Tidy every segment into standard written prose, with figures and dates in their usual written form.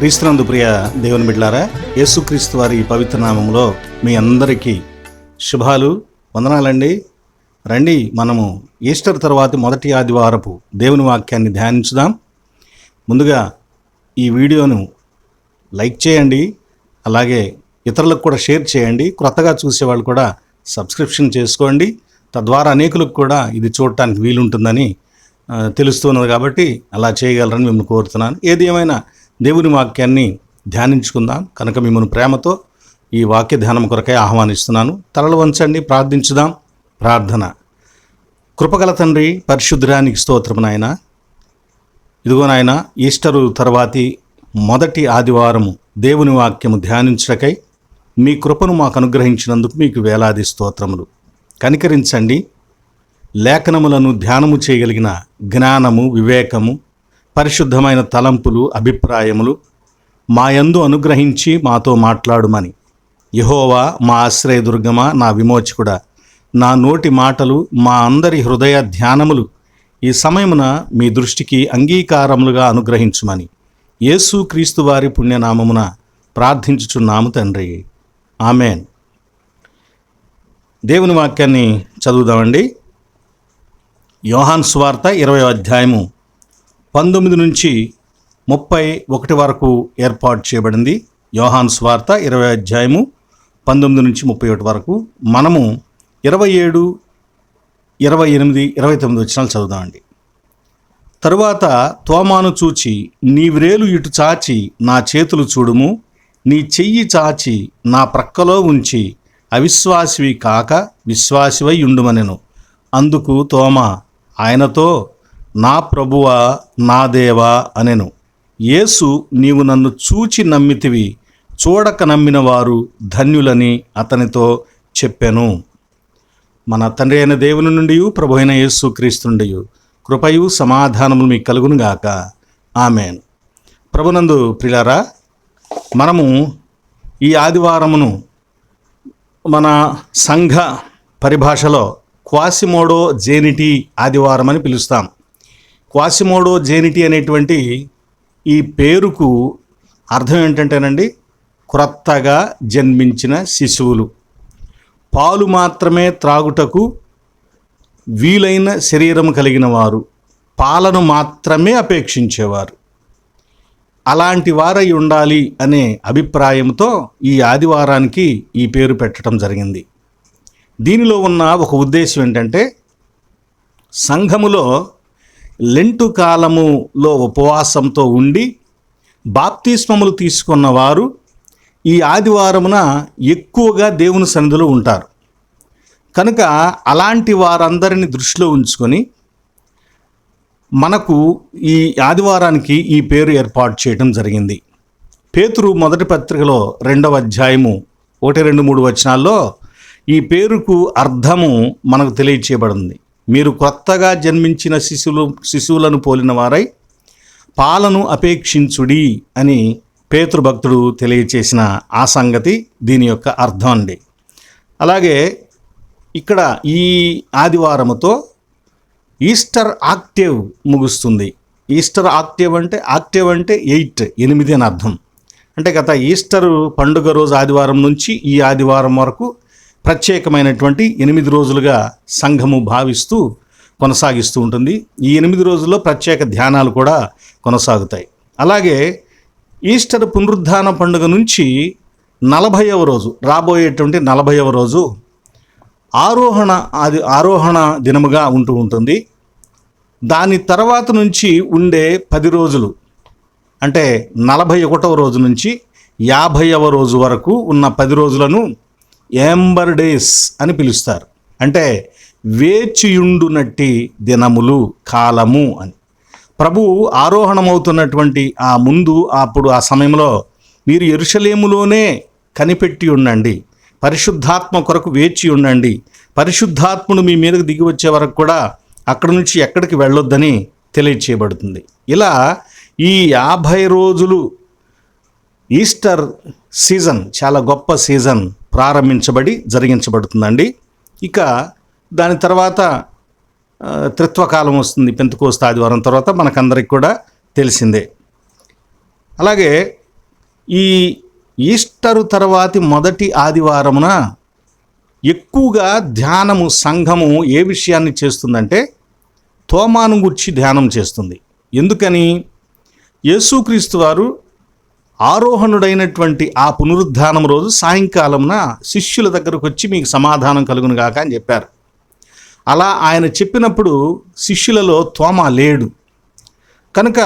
క్రీస్తునందు ప్రియ దేవుని బిడ్డలారా, యేసుక్రీస్తు వారి పవిత్ర నామములో మీ అందరికీ శుభాలు, వందనాలండి. రండి, మనము ఈస్టర్ తర్వాత మొదటి ఆదివారపు దేవుని వాక్యాన్ని ధ్యానించుదాం. ముందుగా ఈ వీడియోను లైక్ చేయండి, అలాగే ఇతరులకు కూడా షేర్ చేయండి. కొత్తగా చూసేవాళ్ళు కూడా సబ్స్క్రిప్షన్ చేసుకోండి. తద్వారా అనేకులకు కూడా ఇది చూడటానికి వీలుంటుందని తెలుస్తున్నది. కాబట్టి అలా చేయగలరని మిమ్మల్ని కోరుతున్నాను. ఏది ఏమైనా దేవుని వాక్యాన్ని ధ్యానించుకుందాం. కనుక మిమ్మల్ని ప్రేమతో ఈ వాక్య ధ్యానం కొరకై ఆహ్వానిస్తున్నాను. తలలు వంచండి, ప్రార్థించుదాం. ప్రార్థన. కృపగల తండ్రి, పరిశుద్ధుడానికి స్తోత్రము నాయన. ఇదిగో నాయన, ఈస్టరు తర్వాతి మొదటి ఆదివారము దేవుని వాక్యము ధ్యానించటకై మీ కృపను మాకు అనుగ్రహించినందుకు మీకు వేలాది స్తోత్రములు. కనికరించండి. లేఖనములను ధ్యానము చేయగలిగిన జ్ఞానము, వివేకము, పరిశుద్ధమైన తలంపులు, అభిప్రాయములు మా యందు అనుగ్రహించి మాతో మాట్లాడుమని. యెహోవా మా ఆశ్రయదుర్గమా, నా విమోచకుడా, నా నోటి మాటలు, మా అందరి హృదయ ధ్యానములు ఈ సమయమున మీ దృష్టికి అంగీకారములుగా అనుగ్రహించుమని యేసు క్రీస్తు వారి పుణ్యనామమున ప్రార్థించుచున్నాము తండ్రి. ఆమెన్. దేవుని వాక్యాన్ని చదువుదామండి. యోహాను సువార్త 20వ అధ్యాయము 19 నుంచి 31 వరకు ఏర్పాటు చేయబడింది. యోహాను సువార్త 20వ అధ్యాయము 19 నుంచి 31 వరకు. మనము 27, 28, 29 వచనాలు చదువుదామండి. తరువాత తోమాను చూచి, నీ వ్రేలు ఇటు చాచి నా చేతులు చూడుము, నీ చెయ్యి చాచి నా ప్రక్కలో ఉంచి అవిశ్వాసివి కాక విశ్వాసివై ఉండుమనెను. అందుకు తోమా ఆయనతో, నా ప్రభువా, నా దేవా అనెను. యేసు, నీవు నన్ను చూచి నమ్మితివి, చూడక నమ్మిన వారు ధన్యులని అతనితో చెప్పెను. మన తండ్రి అయిన దేవుని నుండి, ప్రభు అయిన యేసు క్రీస్తు నుండి కృపయు సమాధానములు మీకు కలుగునుగాక. ఆమెన్. ప్రభునందు ప్రియులారా, మనము ఈ ఆదివారమును మన సంఘ పరిభాషలో క్వాసిమోడో జేనిటీ ఆదివారం అని పిలుస్తాం. క్వాసిమోడో జేనిటీ అనేటువంటి ఈ పేరుకు అర్థం ఏంటంటేనండి, క్రొత్తగా జన్మించిన శిశువులు, పాలు మాత్రమే త్రాగుటకు వీలైన శరీరం కలిగిన వారు, పాలను మాత్రమే అపేక్షించేవారు, అలాంటి వారై ఉండాలి అనే అభిప్రాయంతో ఈ ఆదివారానికి ఈ పేరు పెట్టడం జరిగింది. దీనిలో ఉన్న ఒక ఉద్దేశం ఏంటంటే, సంఘములో లెంటు కాలములో ఉపవాసంతో ఉండి బాప్తిస్మములు తీసుకున్న వారు ఈ ఆదివారమున ఎక్కువగా దేవుని సన్నిధిలో ఉంటారు. కనుక అలాంటి వారందరిని దృష్టిలో ఉంచుకొని మనకు ఈ ఆదివారానికి ఈ పేరు ఏర్పాటు చేయడం జరిగింది. పేతురు మొదటి పత్రికలో 2వ అధ్యాయము 1, 2, 3 వచనాల్లో ఈ పేరుకు అర్థము మనకు తెలియచేయబడింది. మీరు కొత్తగా జన్మించిన శిశువులను పోలిన వారై పాలను అపేక్షించుడి అని పేతురు భక్తుడు తెలియచేసిన ఆ సంగతి దీని యొక్క అర్థం అండి. అలాగే ఇక్కడ ఈ ఆదివారముతో ఈస్టర్ ఆక్టేవ్ ముగుస్తుంది. ఈస్టర్ ఆక్టేవ్ అంటే 8 అని అర్థం. అంటే గత ఈస్టర్ పండుగ రోజు ఆదివారం నుంచి ఈ ఆదివారం వరకు ప్రత్యేకమైనటువంటి 8 రోజులుగా సంఘము భావిస్తూ కొనసాగిస్తూ ఉంటుంది. ఈ 8 రోజుల్లో ప్రత్యేక ధ్యానాలు కూడా కొనసాగుతాయి. అలాగే ఈస్టర్ పునరుద్ధాన పండుగ నుంచి 40వ రోజు, రాబోయేటువంటి 40వ రోజు ఆరోహణ దినముగా ఉంటుంది. దాని తర్వాత నుంచి ఉండే 10 రోజులు, అంటే 41వ రోజు నుంచి 50వ రోజు వరకు ఉన్న 10 రోజులను యాంబర్ డేస్ అని పిలుస్తారు. అంటే వేచియుండునట్టి దినములు, కాలము అని. ప్రభువు ఆరోహణమవుతున్నటువంటి అప్పుడు ఆ సమయంలో మీరు యెరూషలేములోనే కనిపెట్టి ఉండండి, పరిశుద్ధాత్మ కొరకు వేచి ఉండండి, పరిశుద్ధాత్ముడు మీ మీదకు దిగి వచ్చే వరకు కూడా అక్కడి నుంచి ఎక్కడికి వెళ్ళొద్దని తెలియచేయబడుతుంది. ఇలా ఈ 50 రోజులు ఈస్టర్ సీజన్, చాలా గొప్ప సీజన్ జరిగించబడుతుందండి. ఇక దాని తర్వాత త్రిత్వకాలం వస్తుంది. పెంతెకోస్తు ఆదివారం తర్వాత మనకందరికి కూడా తెలిసిందే. అలాగే ఈ ఈస్టరు తర్వాతి మొదటి ఆదివారమున ఎక్కువగా ధ్యానము సంఘము ఏ విషయాన్ని చేస్తుందంటే తోమాను గురించి ధ్యానం చేస్తుంది. ఎందుకని? యేసుక్రీస్తు వారు ఆరోహణుడైనటువంటి ఆ పునరుద్ధానం రోజు సాయంకాలమున శిష్యుల దగ్గరకు వచ్చి మీకు సమాధానం కలుగును గాక అని చెప్పారు. అలా ఆయన చెప్పినప్పుడు శిష్యులలో తోమా లేడు. కనుక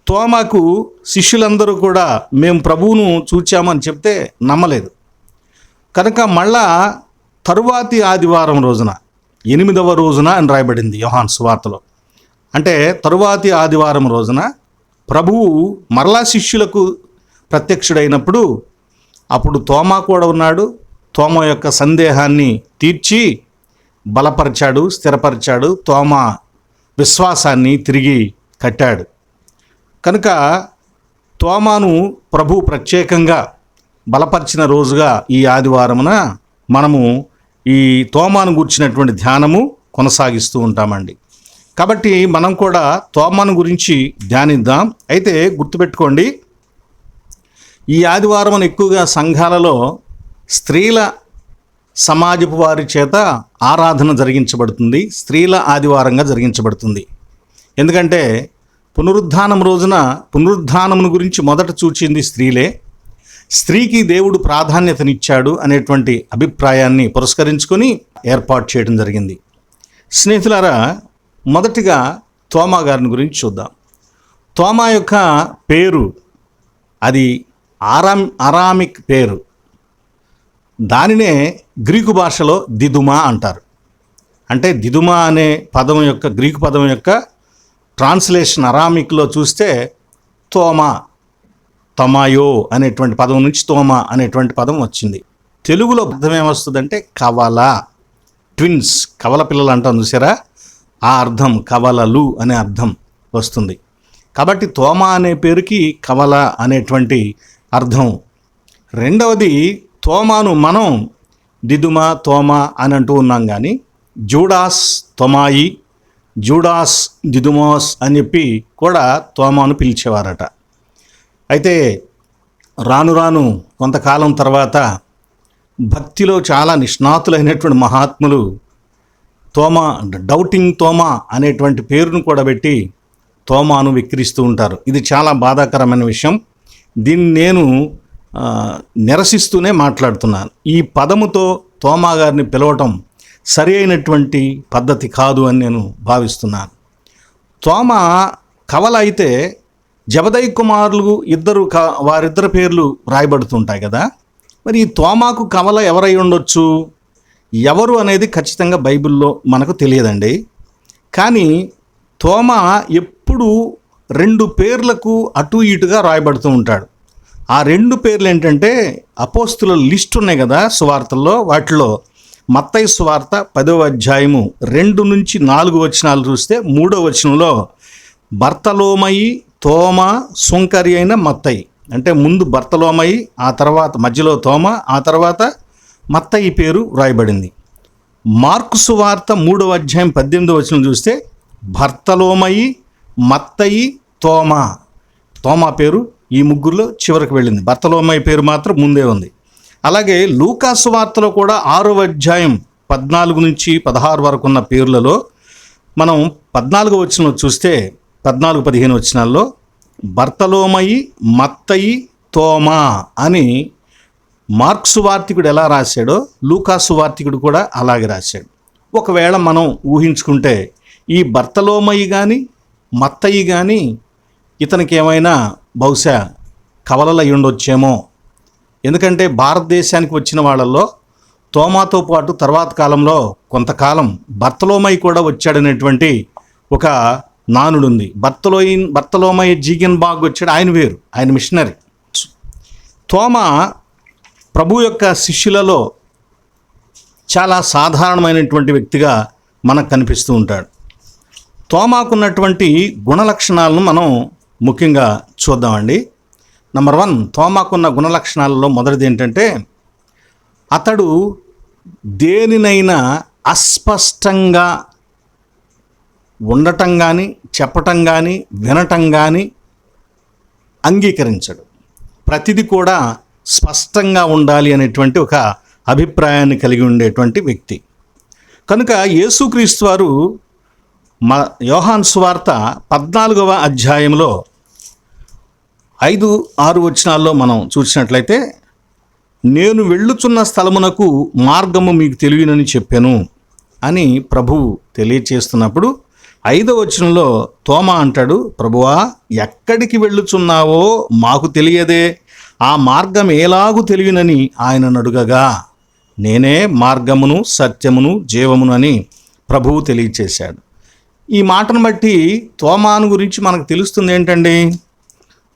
తోమాకు శిష్యులందరూ కూడా మేము ప్రభువును చూచామని చెప్తే నమ్మలేదు. కనుక మళ్ళా తరువాతి ఆదివారం రోజున 8వ రోజున అని రాయబడింది యోహాను సువార్తలో. అంటే తరువాతి ఆదివారం రోజున ప్రభువు మరలా శిష్యులకు ప్రత్యక్షుడైనప్పుడు అప్పుడు తోమా కూడా ఉన్నాడు. తోమా యొక్క సందేహాన్ని తీర్చి బలపరిచాడు, స్థిరపరిచాడు. తోమా విశ్వాసాన్ని తిరిగి కట్టాడు. కనుక తోమాను ప్రభు ప్రత్యేకంగా బలపరిచిన రోజుగా ఈ ఆదివారమున మనము ఈ తోమాను గూర్చినటువంటి ధ్యానము కొనసాగిస్తూ ఉంటామండి. కాబట్టి మనం కూడా తోమాను గురించి ధ్యానిద్దాం. అయితే గుర్తుపెట్టుకోండి, ఈ ఆదివారం ఎక్కువగా సంఘాలలో స్త్రీల సమాజపు వారి చేత ఆరాధన జరిగించబడుతుంది. స్త్రీల ఆదివారంగా జరిగించబడుతుంది. ఎందుకంటే పునరుద్ధానం రోజున పునరుద్ధానమును గురించి మొదట చూచింది స్త్రీలే. స్త్రీకి దేవుడు ప్రాధాన్యతనిచ్చాడు అనేటువంటి అభిప్రాయాన్ని పురస్కరించుకొని ఏర్పాటు చేయడం జరిగింది. స్నేహితులారా, మొదటిగా తోమా గారిని గురించి చూద్దాం. తోమా యొక్క పేరు అది అరామిక్ పేరు. దానినే గ్రీకు భాషలో దిదుమా అంటారు. అంటే దిదుమా అనే పదం యొక్క గ్రీకు పదం యొక్క ట్రాన్స్లేషన్ అరామిక్లో చూస్తే తొమాయో అనేటువంటి పదం నుంచి తోమా అనేటువంటి పదం వచ్చింది. తెలుగులో అర్థం ఏమొస్తుందంటే కవల, ట్విన్స్, కవల పిల్లలు అంటాం చూసారా, ఆ అర్థం కవలలు అనే అర్థం వస్తుంది. కాబట్టి తోమా అనే పేరుకి కవల అనేటువంటి అర్థం. రెండవది, తోమాను మనం దిదుమా తోమా అని అంటూ ఉన్నాం, కానీ జూడాస్ తొమాయి, జూడాస్ దిదుమోస్ అని చెప్పి కూడా తోమాను పిలిచేవారట. అయితే రాను రాను కొంతకాలం తర్వాత భక్తిలో చాలా నిష్ణాతులైనటువంటి మహాత్ములు తోమా, డౌటింగ్ తోమా అనేటువంటి పేరును కూడా పెట్టి తోమాను వెక్కిరిస్తూ ఉంటారు. ఇది చాలా బాధాకరమైన విషయం. దీన్ని నేను నిరసిస్తూనే మాట్లాడుతున్నాను. ఈ పదముతో తోమా గారిని పిలవటం సరి అయినటువంటి పద్ధతి కాదు అని నేను భావిస్తున్నాను. తోమా కవల అయితే జబదయి కుమారులు వారిద్దరు పేర్లు రాయబడుతుంటాయి కదా. మరి ఈ తోమాకు కవల ఎవరై ఉండొచ్చు? ఎవరు అనేది ఖచ్చితంగా బైబిల్లో మనకు తెలియదండి. కానీ తోమా ఎప్పుడు 2 పేర్లకు అటు ఇటుగా రాయబడుతూ ఉంటాడు. ఆ 2 పేర్లు ఏంటంటే అపోస్తుల లిస్ట్ ఉన్నాయి కదా సువార్తల్లో, వాటిలో మత్తయి సువార్త 10వ అధ్యాయము 2 నుంచి 4 వచనాలు చూస్తే 3వ వచనంలో బర్తలోమయి, తోమా, సుంకరి అయిన మత్తయి, అంటే ముందు బర్తలోమయి, ఆ తర్వాత మధ్యలో తోమా, ఆ తర్వాత మత్తయి పేరు వ్రాయబడింది. మార్కు సువార్త 3వ అధ్యాయం 18వ వచనం చూస్తే బర్తలోమయి, మత్తయి, తోమా, తోమా పేరు ఈ ముగ్గురులో చివరికి వెళ్ళింది. బర్తలోమయి పేరు మాత్రం ముందే ఉంది. అలాగే లూకా సువార్తలో కూడా 6వ అధ్యాయం 14 నుంచి 16 వరకు ఉన్న పేర్లలో మనం 14వ వచనం చూస్తే 14-15 వచనాల్లో బర్తలోమయి, మత్తయి, తోమా అని మార్కు సువార్తికుడు ఎలా రాశాడో లూకా సువార్తికుడు కూడా అలాగే రాశాడు. ఒకవేళ మనం ఊహించుకుంటే ఈ బర్తలోమయి కానీ మత్తయి కానీ ఇతనికి ఏమైనా బహుశా కవలలు అయి ఉండొచ్చేమో. ఎందుకంటే భారతదేశానికి వచ్చిన వాళ్ళల్లో తోమాతో పాటు తర్వాత కాలంలో కొంతకాలం బర్తలోమయి కూడా వచ్చాడనేటువంటి ఒక నానుడుంది. బర్తలోమయి జీగన్ బాగ్ వచ్చాడు, ఆయన వేరు, ఆయన మిషనరీ. తోమా ప్రభు యొక్క శిష్యులలో చాలా సాధారణమైనటువంటి వ్యక్తిగా మనకు కనిపిస్తూ ఉంటాడు. తోమాకున్నటువంటి గుణలక్షణాలను మనం ముఖ్యంగా చూద్దామండి. నంబర్ 1, తోమాకున్న గుణలక్షణాలలో మొదటిది ఏంటంటే అతడు దేనినైనా అస్పష్టంగా ఉండటం కానీ చెప్పటం కానీ వినటం కానీ అంగీకరించడు. ప్రతిదీ కూడా స్పష్టంగా ఉండాలి అనేటువంటి ఒక అభిప్రాయాన్ని కలిగి ఉండేటువంటి వ్యక్తి. కనుక యేసుక్రీస్తు వారు యోహాను సువార్త 14వ అధ్యాయంలో 5-6 వచనాల్లో మనం చూసినట్లయితే, నేను వెళ్ళుచున్న స్థలమునకు మార్గము మీకు తెలియనని చెప్పాను అని ప్రభువు తెలియచేస్తున్నప్పుడు 5వ వచనంలో తోమా అంటాడు, ప్రభువా ఎక్కడికి వెళ్ళుచున్నావో మాకు తెలియదే, ఆ మార్గం ఎలాగూ తెలియనని ఆయనను అడుగగా, నేనే మార్గమును సత్యమును జీవమును అని ప్రభువు తెలియచేశాడు. ఈ మాటను బట్టి తోమాను గురించి మనకు తెలుస్తుంది ఏంటండి,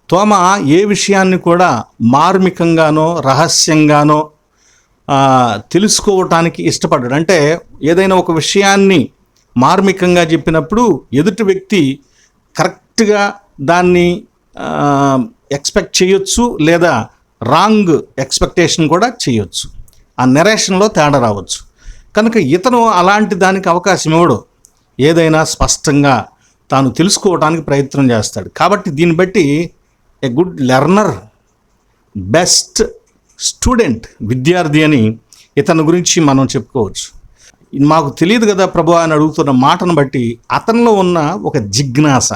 తోమా ఏ విషయాన్ని కూడా మార్మికంగానో రహస్యంగానో తెలుసుకోవటానికి ఇష్టపడ్డాడు. అంటే ఏదైనా ఒక విషయాన్ని మార్మికంగా చెప్పినప్పుడు ఎదుటి వ్యక్తి కరెక్ట్గా దాన్ని ఎక్స్పెక్ట్ చేయొచ్చు, లేదా రాంగ్ ఎక్స్పెక్టేషన్ కూడా చేయొచ్చు. ఆ నెరేషన్లో తేడా రావచ్చు. కనుక ఇతను అలాంటి దానికి అవకాశం ఇవ్వడు. ఏదైనా స్పష్టంగా తాను తెలుసుకోవడానికి ప్రయత్నం చేస్తాడు. కాబట్టి దీన్ని బట్టి a good learner, best student, విద్యార్థి అని ఇతని గురించి మనం చెప్పుకోవచ్చు. మాకు తెలియదు కదా ప్రభు అని అడుగుతున్న మాటను బట్టి అతనిలో ఉన్న ఒక జిజ్ఞాస,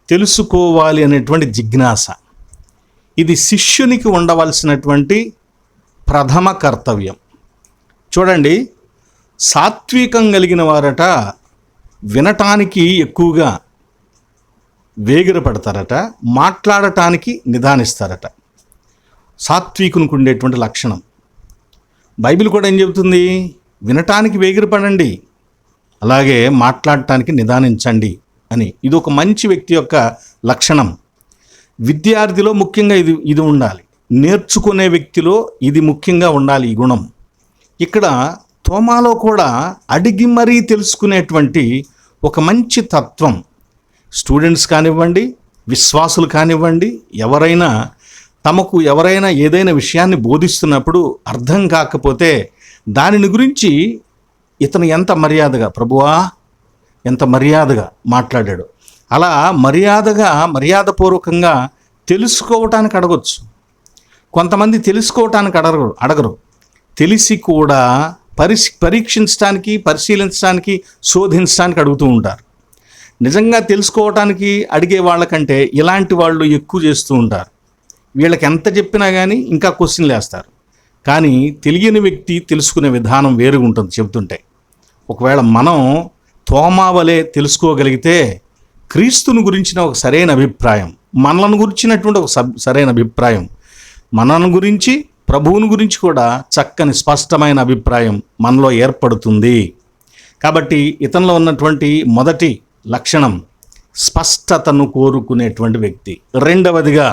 తెలుసుకోవాలి అనేటువంటి జిజ్ఞాస, ఇది శిష్యునికి ఉండవలసినటువంటి ప్రథమ కర్తవ్యం. చూడండి, సాత్వికం కలిగిన వారట వినటానికి ఎక్కువగా వేగిరపడతారట, మాట్లాడటానికి నిదానిస్తారట. సాత్వికునికి ఉండేటువంటి లక్షణం. బైబిల్ కూడా ఏం చెబుతుంది, వినటానికి వేగిరపడండి, అలాగే మాట్లాడటానికి నిదానించండి అని. ఇది ఒక మంచి వ్యక్తి యొక్క లక్షణం. విద్యార్థిలో ముఖ్యంగా ఇది ఉండాలి. నేర్చుకునే వ్యక్తిలో ఇది ముఖ్యంగా ఉండాలి, ఈ గుణం. ఇక్కడ తోమాలో కూడా అడిగి మరీ తెలుసుకునేటువంటి ఒక మంచి తత్వం. స్టూడెంట్స్ కానివ్వండి, విశ్వాసులు కానివ్వండి, ఎవరైనా ఏదైనా విషయాన్ని బోధిస్తున్నప్పుడు అర్థం కాకపోతే దానిని గురించి ఇతను ఎంత మర్యాదగా, ప్రభువా ఎంత మర్యాదగా మాట్లాడాడు. అలా మర్యాదపూర్వకంగా తెలుసుకోవటానికి అడగొచ్చు. కొంతమంది తెలుసుకోవటానికి అడగరు. తెలిసి కూడా పరీక్షించడానికి, పరిశీలించడానికి, శోధించడానికి అడుగుతూ ఉంటారు. నిజంగా తెలుసుకోవటానికి అడిగే వాళ్ళకంటే ఇలాంటి వాళ్ళు ఎక్కువ చేస్తూ ఉంటారు. వీళ్ళకి ఎంత చెప్పినా కానీ ఇంకా క్వశ్చన్లు వేస్తారు. కానీ తెలియని వ్యక్తి తెలుసుకునే విధానం వేరుగా ఉంటుంది చెబుతుంటే. ఒకవేళ మనం తోమా వలె తెలుసుకోగలిగితే క్రీస్తుని గురించిన ఒక సరైన అభిప్రాయం, మనలను గురించినటువంటి ఒక సరైన అభిప్రాయం, మనను గురించి ప్రభువుని గురించి కూడా చక్కని స్పష్టమైన అభిప్రాయం మనలో ఏర్పడుతుంది. కాబట్టి ఇతనిలో ఉన్నటువంటి మొదటి లక్షణం స్పష్టతను కోరుకునేటువంటి వ్యక్తి. రెండవదిగా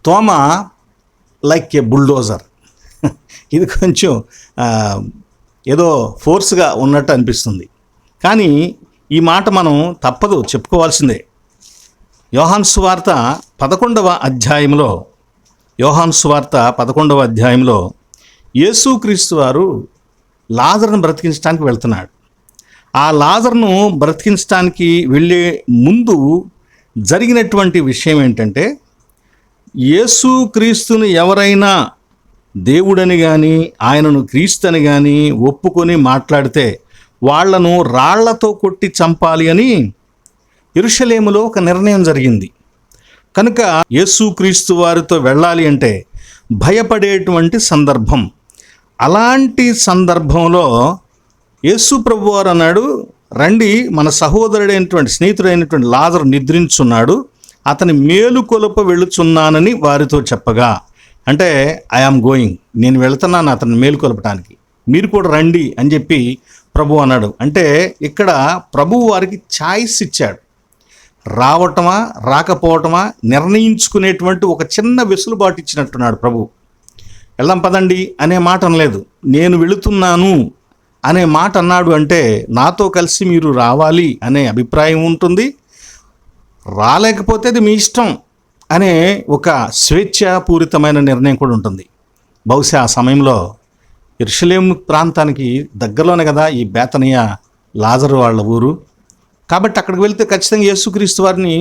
తోమా లైక్ ఏ బుల్డోజర్. ఇది కొంచెం ఏదో ఫోర్స్గా ఉన్నట్టు అనిపిస్తుంది, కానీ ఈ మాట మనం తప్పదు చెప్పుకోవాల్సిందే. యోహాను సువార్త 11వ అధ్యాయంలో యేసుక్రీస్తు వారు లాజరును బ్రతికించడానికి వెళ్తున్నాడు. ఆ లాజరును బ్రతికించడానికి వెళ్ళే ముందు జరిగినటువంటి విషయం ఏంటంటే, యేసుక్రీస్తుని ఎవరైనా దేవుడని కానీ ఆయనను క్రీస్తని కానీ ఒప్పుకొని మాట్లాడితే వాళ్లను రాళ్లతో కొట్టి చంపాలి అని యెరూషలేములో ఒక నిర్ణయం జరిగింది. కనుక యేసుక్రీస్తు వారితో వెళ్ళాలి అంటే భయపడేటువంటి సందర్భం. అలాంటి సందర్భంలో యేసు ప్రభువారు అన్నాడు, రండి, మన సహోదరుడైనటువంటి స్నేహితుడైనటువంటి లాజరు నిద్రించున్నాడు, అతని మేలుకొలుప వెళ్ళుచున్నానని వారితో చెప్పగా, అంటే ఐఆమ్ గోయింగ్, నేను వెళుతున్నాను అతన్ని మేలుకొలపటానికి, మీరు కూడా రండి అని చెప్పి ప్రభు అన్నాడు. అంటే ఇక్కడ ప్రభువు వారికి ఛాయిస్ ఇచ్చాడు. రావటమా రాకపోవటమా నిర్ణయించుకునేటువంటి ఒక చిన్న వెసులుబాటు ఇచ్చినట్టున్నాడు ప్రభు. వెళ్దాం పదండి అనే మాట అనలేదు, నేను వెళుతున్నాను అనే మాట అన్నాడు. అంటే నాతో కలిసి మీరు రావాలి అనే అభిప్రాయం ఉంటుంది, రాలేకపోతే అది మీ ఇష్టం అనే ఒక స్వేచ్ఛాపూరితమైన నిర్ణయం కూడా ఉంటుంది. బహుశా ఆ సమయంలో యెరూషలేము ప్రాంతానికి దగ్గరలోనే కదా ఈ బేతనియా లాజరు వాళ్ళ ఊరు. కాబట్టి అక్కడికి వెళ్తే ఖచ్చితంగా యేసుక్రీస్తు వారిని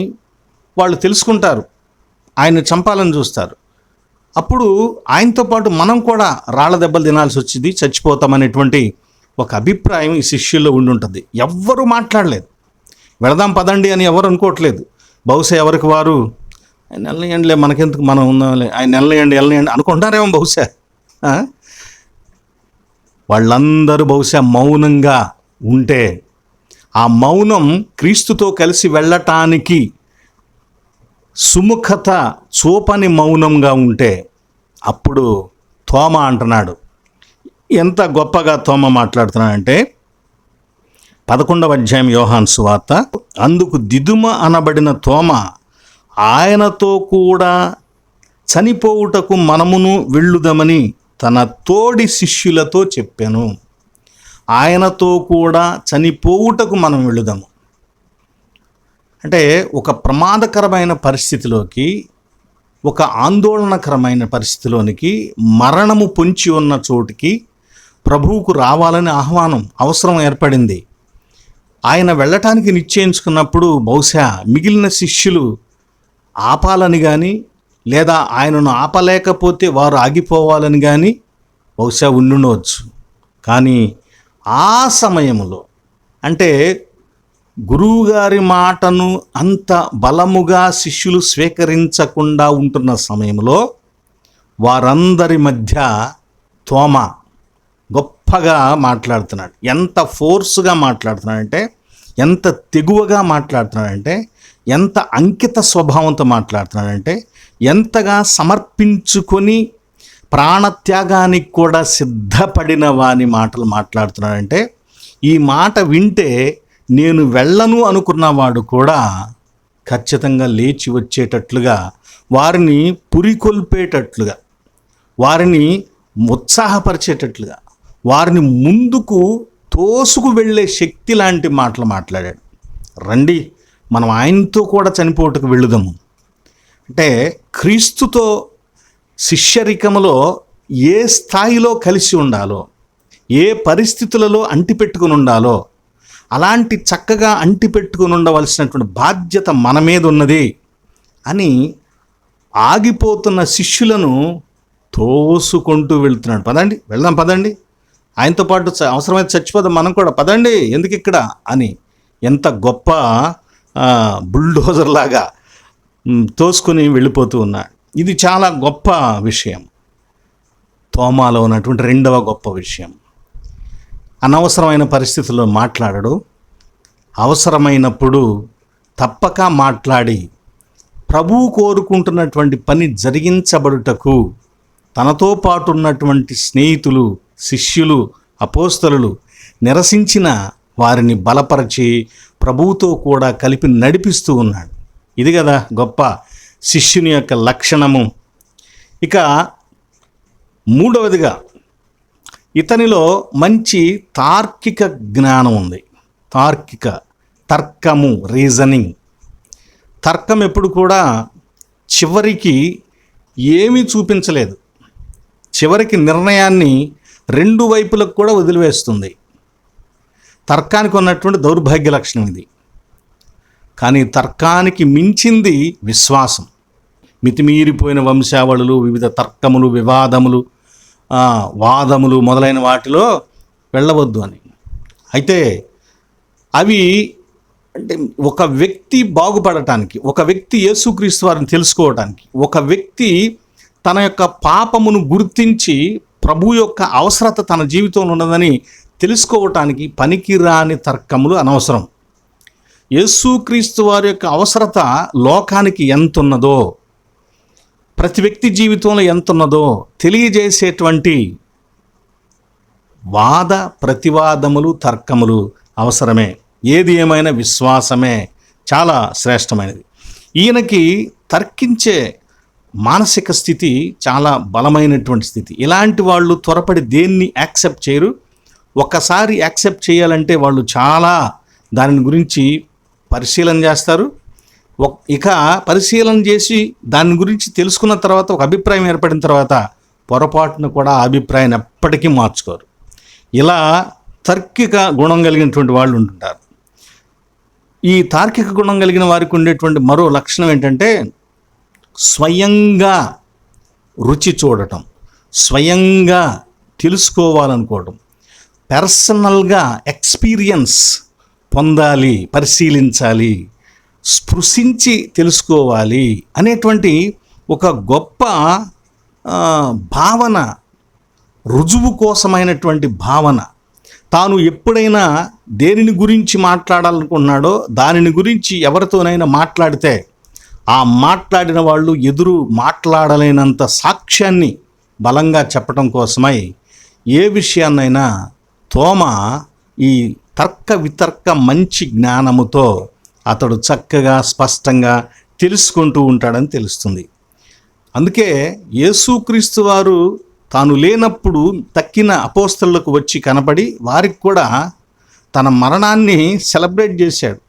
వాళ్ళు తెలుసుకుంటారు. ఆయన చంపాలని చూస్తారు. అప్పుడు ఆయనతో పాటు మనం కూడా రాళ్ల దెబ్బలు తినాల్సి వచ్చింది, చచ్చిపోతామనేటువంటి ఒక అభిప్రాయం ఈ శిష్యుల్లో ఉండి ఉంటుంది. ఎవ్వరూ మాట్లాడలేదు. వెళదాం పదండి అని ఎవరు అనుకోవట్లేదు. బహుశా ఎవరికి వారు ఆయన వెళ్ళనియండిలే, మనకెందుకు, మనం ఉందాంలే, ఆయన వెళ్ళనియండి అనుకుంటారేమో బహుశా. వాళ్ళందరూ బహుశా మౌనంగా ఉంటే, ఆ మౌనం క్రీస్తుతో కలిసి వెళ్ళటానికి సుముఖత చూపని మౌనంగా ఉంటే, అప్పుడు తోమ అంటున్నాడు. ఎంత గొప్పగా తోమ మాట్లాడుతున్నాడంటే 11వ అధ్యాయం యోహాను సువార్త, అందుకు దిదుమ అనబడిన తోమ ఆయనతో కూడా చనిపోవుటకు మనమును వెళ్ళుదామని తన తోడి శిష్యులతో చెప్పాను. ఆయనతో కూడా చనిపోవుటకు మనం వెళ్ళుదాము అంటే ఒక ప్రమాదకరమైన పరిస్థితిలోకి, ఒక ఆందోళనకరమైన పరిస్థితిలోనికి, మరణము పొంచి ఉన్న చోటికి ప్రభువుకు రావాలని ఆహ్వానం, అవసరం ఏర్పడింది. ఆయన వెళ్ళటానికి నిశ్చయించుకున్నప్పుడు బహుశా మిగిలిన శిష్యులు ఆపాలని కానీ, లేదా ఆయనను ఆపలేకపోతే వారు ఆగిపోవాలని కానీ బహుశా ఉండుండవచ్చు. కానీ ఆ సమయంలో, అంటే గురువుగారి మాటను అంత బలముగా శిష్యులు స్వీకరించకుండా ఉంటున్న సమయంలో, వారందరి మధ్య తోమ గొప్పగా మాట్లాడుతున్నాడు. ఎంత ఫోర్స్గా మాట్లాడుతున్నాడంటే, ఎంత తెగువగా మాట్లాడుతున్నాడంటే, ఎంత అంకిత స్వభావంతో మాట్లాడుతున్నాడంటే, ఎంతగా సమర్పించుకొని ప్రాణత్యాగానికి కూడా సిద్ధపడిన వాని మాటలు మాట్లాడుతున్నాడంటే, ఈ మాట వింటే నేను వెళ్ళను అనుకున్నవాడు కూడా ఖచ్చితంగా లేచి వచ్చేటట్లుగా, వారిని పురికొల్పేటట్లుగా, వారిని ఉత్సాహపరిచేటట్లుగా, వారిని ముందుకు తోసుకు వెళ్ళే శక్తి లాంటి మాటలు మాట్లాడాడు. రండి, మనం ఆయనతో కూడా చనిపోటుకు వెళ్ళుదాము. అంటే క్రీస్తుతో శిష్యరికములో ఏ స్థాయిలో కలిసి ఉండాలో, ఏ పరిస్థితులలో అంటిపెట్టుకుని ఉండాలో, అలాంటి చక్కగా అంటిపెట్టుకుని ఉండవలసినటువంటి బాధ్యత మన మీద ఉన్నది అని ఆగిపోతున్న శిష్యులను తోసుకుంటూ వెళ్తున్నాడు. పదండి, వెళ్దాం, పదండి, ఆయనతో పాటు అవసరమైతే చచ్చిపోదాం మనం కూడా, పదండి, ఎందుకు ఇక్కడ అని ఎంత గొప్ప బుల్డోజర్ లాగా తోసుకొని వెళ్ళిపోతూ ఉన్నాడు. ఇది చాలా గొప్ప విషయం. తోమాలో ఉన్నటువంటి రెండవ గొప్ప విషయం, అనవసరమైన పరిస్థితుల్లో మాట్లాడడు. అవసరమైనప్పుడు తప్పక మాట్లాడి ప్రభువు కోరుకుంటున్నటువంటి పని జరిగించబడుటకు తనతో పాటు ఉన్నటువంటి స్నేహితులు, శిష్యులు, అపోస్తలులు నిరసించిన వారిని బలపరిచి ప్రభువుతో కూడా కలిపి నడిపిస్తూ ఉన్నాడు. ఇది కదా గొప్ప శిష్యుని యొక్క లక్షణము. ఇక మూడవదిగా, ఇతనిలో మంచి తార్కిక జ్ఞానం ఉంది. తర్కము, రీజనింగ్. తర్కం ఎప్పుడు కూడా చివరికి ఏమీ చూపించలేదు, చివరికి నిర్ణయాన్ని రెండు వైపులకు కూడా వదిలివేస్తుంది. తర్కానికి ఉన్నటువంటి దౌర్భాగ్య లక్షణం ఇది. కానీ తర్కానికి మించింది విశ్వాసం. మితిమీరిపోయిన వంశావళులు, వివిధ తర్కములు, వివాదములు, వాదములు మొదలైన వాటిలో వెళ్ళవద్దు అని. అయితే అవి అంటే ఒక వ్యక్తి బాగుపడటానికి, ఒక వ్యక్తి యేసుక్రీస్తు వారిని తెలుసుకోవడానికి, ఒక వ్యక్తి తన యొక్క పాపమును గుర్తించి ప్రభు యొక్క అవసరత తన జీవితంలో ఉన్నదని తెలుసుకోవటానికి పనికిరాని తర్కములు అనవసరం. యేసుక్రీస్తు వారి యొక్క అవసరత లోకానికి ఎంతున్నదో, ప్రతి వ్యక్తి జీవితంలో ఎంతున్నదో తెలియజేసేటువంటి వాద ప్రతివాదములు, తర్కములు అవసరమే. ఏది ఏమైనా విశ్వాసమే చాలా శ్రేష్టమైనది. ఈయనకి తర్కించే మానసిక స్థితి చాలా బలమైనటువంటి స్థితి. ఇలాంటి వాళ్ళు త్వరపడి దేన్ని యాక్సెప్ట్ చేయరు. ఒక్కసారి యాక్సెప్ట్ చేయాలంటే వాళ్ళు చాలా దాని గురించి పరిశీలన చేస్తారు. ఇక పరిశీలన చేసి దాని గురించి తెలుసుకున్న తర్వాత, ఒక అభిప్రాయం ఏర్పడిన తర్వాత పొరపాటును కూడా ఆ అభిప్రాయాన్ని ఎప్పటికీ మార్చుకోరు. ఇలా తార్కిక గుణం కలిగినటువంటి వాళ్ళు ఉంటుంటారు. ఈ తార్కిక గుణం కలిగిన వారికి ఉండేటువంటి మరో లక్షణం ఏంటంటే, స్వయంగా రుచి చూడటం, స్వయంగా తెలుసుకోవాలనుకోవడం, పర్సనల్గా ఎక్స్పీరియన్స్ పొందాలి, పరిశీలించాలి, స్పృశించి తెలుసుకోవాలి అనేటువంటి ఒక గొప్ప భావన, రుజువు కోసమైనటువంటి భావన. తాను ఎప్పుడైనా దేనిని గురించి మాట్లాడాలనుకున్నాడో దానిని గురించి ఎవరితోనైనా మాట్లాడితే ఆ మాట్లాడిన వాళ్ళు ఎదురు మాట్లాడలేనంత సాక్ష్యాన్ని బలంగా చెప్పడం కోసమై ఏ విషయాన్నైనా తోమ ఈ తర్క వితర్క మంచి జ్ఞానముతో అతడు చక్కగా స్పష్టంగా తెలుసుకుంటూ ఉంటాడని తెలుస్తుంది. అందుకే యేసుక్రీస్తు వారు తాను లేనప్పుడు తక్కిన అపోస్తలులకు వచ్చి కనబడి వారికి కూడా తన మరణాన్ని సెలబ్రేట్ చేశాడు.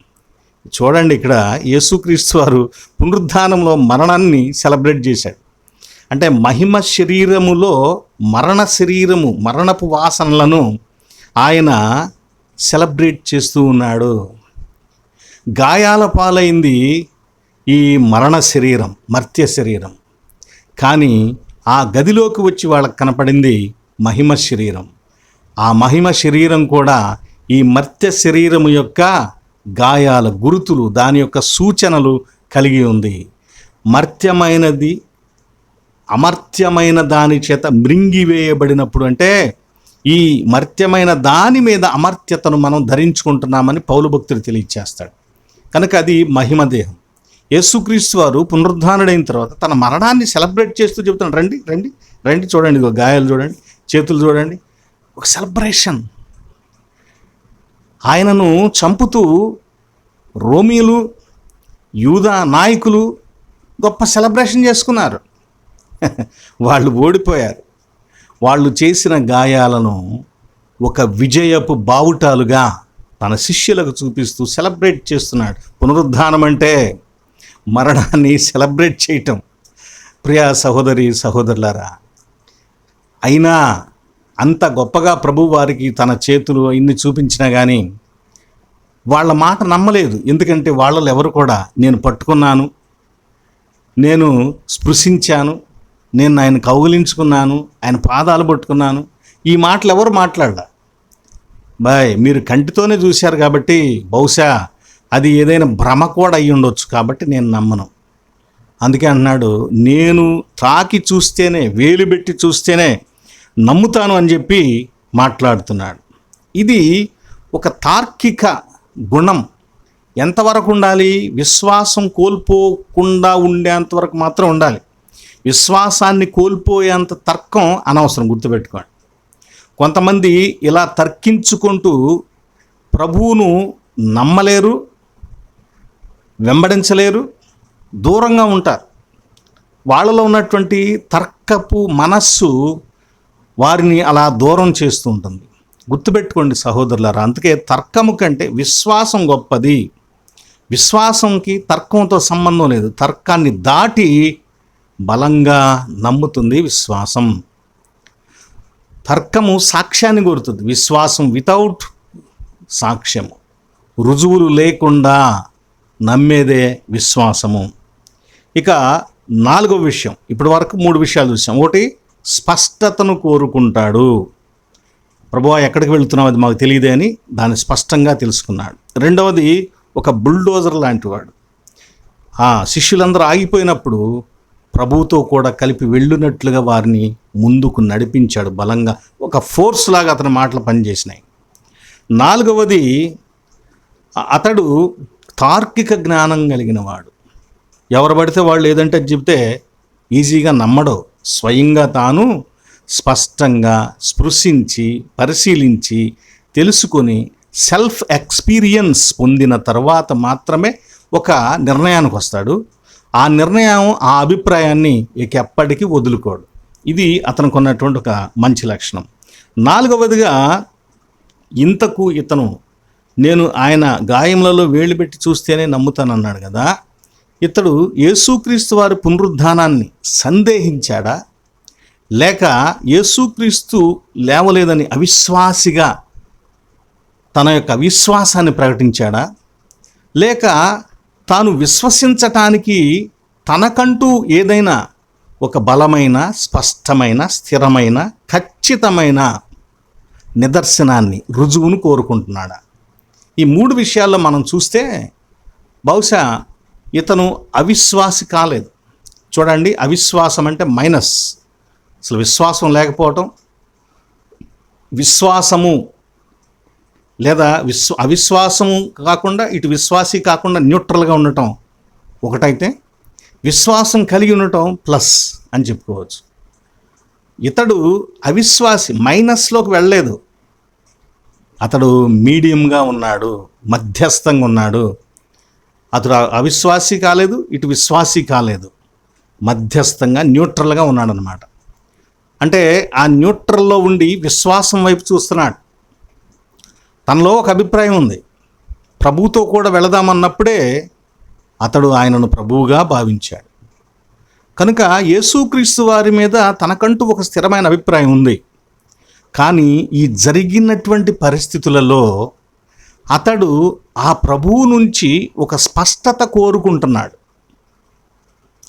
చూడండి, ఇక్కడ యేసుక్రీస్తు వారు పునరుద్ధానంలో మరణాన్ని సెలబ్రేట్ చేశాడు. అంటే మహిమ శరీరములో మరణ శరీరము, మరణపు వాసనలను ఆయన సెలబ్రేట్ చేస్తూ ఉన్నాడు. గాయాల పాలైంది ఈ మరణ శరీరం, మర్త్య శరీరం. కానీ ఆ గదిలోకి వచ్చి వాళ్ళకి కనపడింది మహిమ శరీరం. ఆ మహిమ శరీరం కూడా ఈ మర్త్య శరీరము యొక్క గాయాల గురుతులు, దాని యొక్క సూచనలు కలిగి ఉంది. మర్త్యమైనది అమర్త్యమైన దాని చేత మృంగివేయబడినప్పుడు, అంటే ఈ మర్త్యమైన దాని మీద అమర్త్యతను మనం ధరించుకుంటున్నామని పౌలు భక్తుడు తెలియచేస్తాడు. కనుక అది మహిమ దేహం. యేసుక్రీస్తు వారు పునరుద్ధానుడైన తర్వాత తన మరణాన్ని సెలబ్రేట్ చేస్తూ చెబుతున్నాడు, రండి రండి రండి, చూడండి, ఇదిగో గాయాలు చూడండి, చేతులు చూడండి, ఒక సెలబ్రేషన్. ఆయనను చంపుతూ రోమీలు, యూదా నాయకులు గొప్ప సెలబ్రేషన్ చేసుకున్నారు. వాళ్ళు ఓడిపోయారు. వాళ్ళు చేసిన గాయాలను ఒక విజయపు బావుటాలుగా తన శిష్యులకు చూపిస్తూ సెలబ్రేట్ చేస్తున్నాడు. పునరుద్ధానం అంటే మరణాన్ని సెలబ్రేట్ చేయటం. ప్రియ సహోదరి సహోదరులారా, అయినా అంత గొప్పగా ప్రభు వారికి తన చేతులు ఇన్ని చూపించినా కానీ వాళ్ళ మాట నమ్మలేదు. ఎందుకంటే వాళ్ళలో ఎవరు కూడా నేను పట్టుకున్నాను, నేను స్పృశించాను, నేను ఆయన కౌగిలించుకున్నాను, ఆయన పాదాలు పట్టుకున్నాను, ఈ మాటలు ఎవరు మాట్లాడలా. మీరు కంటితోనే చూశారు కాబట్టి బహుశా అది ఏదైనా భ్రమ కూడా అయ్యి ఉండొచ్చు, కాబట్టి నేను నమ్మను. అందుకే అన్నాడు, నేను తాకి చూస్తేనే, వేలు పెట్టి చూస్తేనే నమ్ముతాను అని చెప్పి మాట్లాడుతున్నాడు. ఇది ఒక తార్కిక గుణం. ఎంతవరకు ఉండాలి? విశ్వాసం కోల్పోకుండా ఉండేంతవరకు మాత్రం ఉండాలి. విశ్వాసాన్ని కోల్పోయేంత తర్కం అనవసరం, గుర్తుపెట్టుకోండి. కొంతమంది ఇలా తర్కించుకుంటూ ప్రభువును నమ్మలేరు, వెంబడించలేరు, దూరంగా ఉంటారు. వాళ్ళలో ఉన్నటువంటి తర్కపు మనస్సు వారిని అలా దూరం చేస్తూ ఉంటుంది. గుర్తుపెట్టుకోండి సహోదరులారా, అందుకే తర్కము కంటే విశ్వాసం గొప్పది. విశ్వాసంకి తర్కంతో సంబంధం లేదు. తర్కాన్ని దాటి బలంగా నమ్ముతుంది విశ్వాసం. తర్కము సాక్ష్యాన్ని కోరుతుంది, విశ్వాసం వితౌట్ సాక్ష్యము, రుజువులు లేకుండా నమ్మేదే విశ్వాసము. ఇక నాలుగో విషయం, ఇప్పటి వరకు 3 విషయాలు చూసాం. ఒకటి, స్పష్టతను కోరుకుంటాడు. ప్రభువా ఎక్కడికి వెళుతున్నావు అది మాకు తెలియదే అని దాన్ని స్పష్టంగా తెలుసుకున్నాడు. రెండవది, ఒక బుల్డోజర్ లాంటి వాడు. శిష్యులందరూ ఆగిపోయినప్పుడు ప్రభువుతో కూడా కలిపి వెళ్ళినట్లుగా వారిని ముందుకు నడిపించాడు బలంగా. ఒక ఫోర్స్ లాగా అతని మాటలు పనిచేసినాయి. నాలుగవది, అతడు తార్కిక జ్ఞానం కలిగిన వాడు. ఎవరు పడితే వాళ్ళు ఏదంటే చెబితే ఈజీగా నమ్మడు. స్వయంగా తాను స్పష్టంగా స్పృశించి పరిశీలించి తెలుసుకొని సెల్ఫ్ ఎక్స్పీరియన్స్ పొందిన తర్వాత మాత్రమే ఒక నిర్ణయానికి వస్తాడు. ఆ నిర్ణయం, ఆ అభిప్రాయాన్ని ఇక ఎప్పటికీ వదులుకోడు. ఇది అతనికి ఉన్నటువంటి ఒక మంచి లక్షణం. నాలుగవదిగా, ఇంతకు ఇతను నేను ఆయన గాయములలో వేళ్ళు పెట్టి చూస్తేనే నమ్ముతానన్నాడు కదా, ఇతడు యేసుక్రీస్తు వారి పునరుద్ధానాన్ని సందేహించాడా, లేక యేసుక్రీస్తు లేవలేదని అవిశ్వాసిగా తన యొక్క అవిశ్వాసాన్ని ప్రకటించాడా, లేక తాను విశ్వసించటానికి తనకంటూ ఏదైనా ఒక బలమైన, స్పష్టమైన, స్థిరమైన, ఖచ్చితమైన నిదర్శనాన్ని, రుజువును కోరుకుంటున్నాడా? ఈ 3 విషయాల్లో మనం చూస్తే బహుశా ఇతను అవిశ్వాసి కాలేదు. చూడండి, అవిశ్వాసం అంటే మైనస్, అసలు విశ్వాసం లేకపోవటం, విశ్వాసము లేదా అవిశ్వాసము కాకుండా ఇటు విశ్వాసి కాకుండా న్యూట్రల్గా ఉండటం ఒకటైతే, విశ్వాసం కలిగి ఉండటం ప్లస్ అని చెప్పుకోవచ్చు. ఇతడు అవిశ్వాసి, మైనస్లోకి వెళ్ళలేదు. అతడు మీడియంగా ఉన్నాడు, మధ్యస్థంగా ఉన్నాడు. అతడు అవిశ్వాసి కాలేదు, ఇటు విశ్వాసి కాలేదు, మధ్యస్థంగా న్యూట్రల్గా ఉన్నాడు అన్నమాట. అంటే ఆ న్యూట్రల్లో ఉండి విశ్వాసం వైపు చూస్తున్నాడు. తనలో ఒక అభిప్రాయం ఉంది, ప్రభువుతో కూడా వెళదామన్నప్పుడే అతడు ఆయనను ప్రభువుగా భావించాడు. కనుక యేసుక్రీస్తు వారి మీద తనకంటూ ఒక స్థిరమైన అభిప్రాయం ఉంది. కానీ ఈ జరిగినటువంటి పరిస్థితులలో అతడు ఆ ప్రభువు నుంచి ఒక స్పష్టత కోరుకుంటున్నాడు,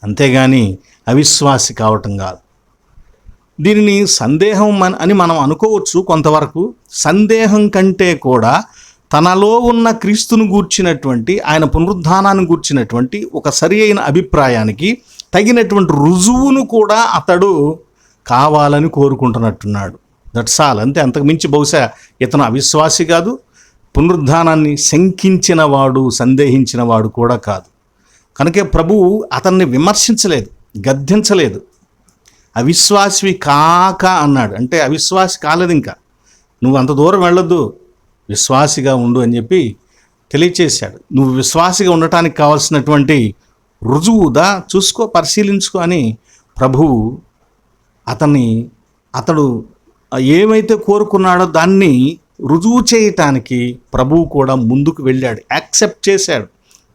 అంతేగాని అవిశ్వాసి కావటం కాదు. దీనిని సందేహం అని మనం అనుకోవచ్చు కొంతవరకు. సందేహం కంటే కూడా తనలో ఉన్న క్రీస్తును గూర్చినటువంటి, ఆయన పునరుద్ధానాన్ని గూర్చినటువంటి ఒక సరి అయిన అభిప్రాయానికి తగినటువంటి రుజువును కూడా అతడు కావాలని కోరుకుంటున్నట్టున్నాడు. దట్స్ ఆల్, అంతే. అంతకుమించి బహుశా ఇతను అవిశ్వాసి కాదు, పునరుద్ధానాన్ని శంకించిన వాడు, సందేహించిన వాడు కూడా కాదు. కనుక ప్రభువు అతన్ని విమర్శించలేదు, గద్దించలేదు. అవిశ్వాసివి కాక అన్నాడు. అంటే అవిశ్వాసి కాలేదు, ఇంకా నువ్వు అంత దూరం వెళ్ళొద్దు, విశ్వాసిగా ఉండు అని చెప్పి తెలియచేశాడు. నువ్వు విశ్వాసిగా ఉండటానికి కావాల్సినటువంటి రుజువుదా చూసుకో, పరిశీలించుకో అని ప్రభువు అతడు ఏమైతే కోరుకున్నాడో దాన్ని రుజువు చేయటానికి ప్రభువు కూడా ముందుకు వెళ్ళాడు, యాక్సెప్ట్ చేశాడు.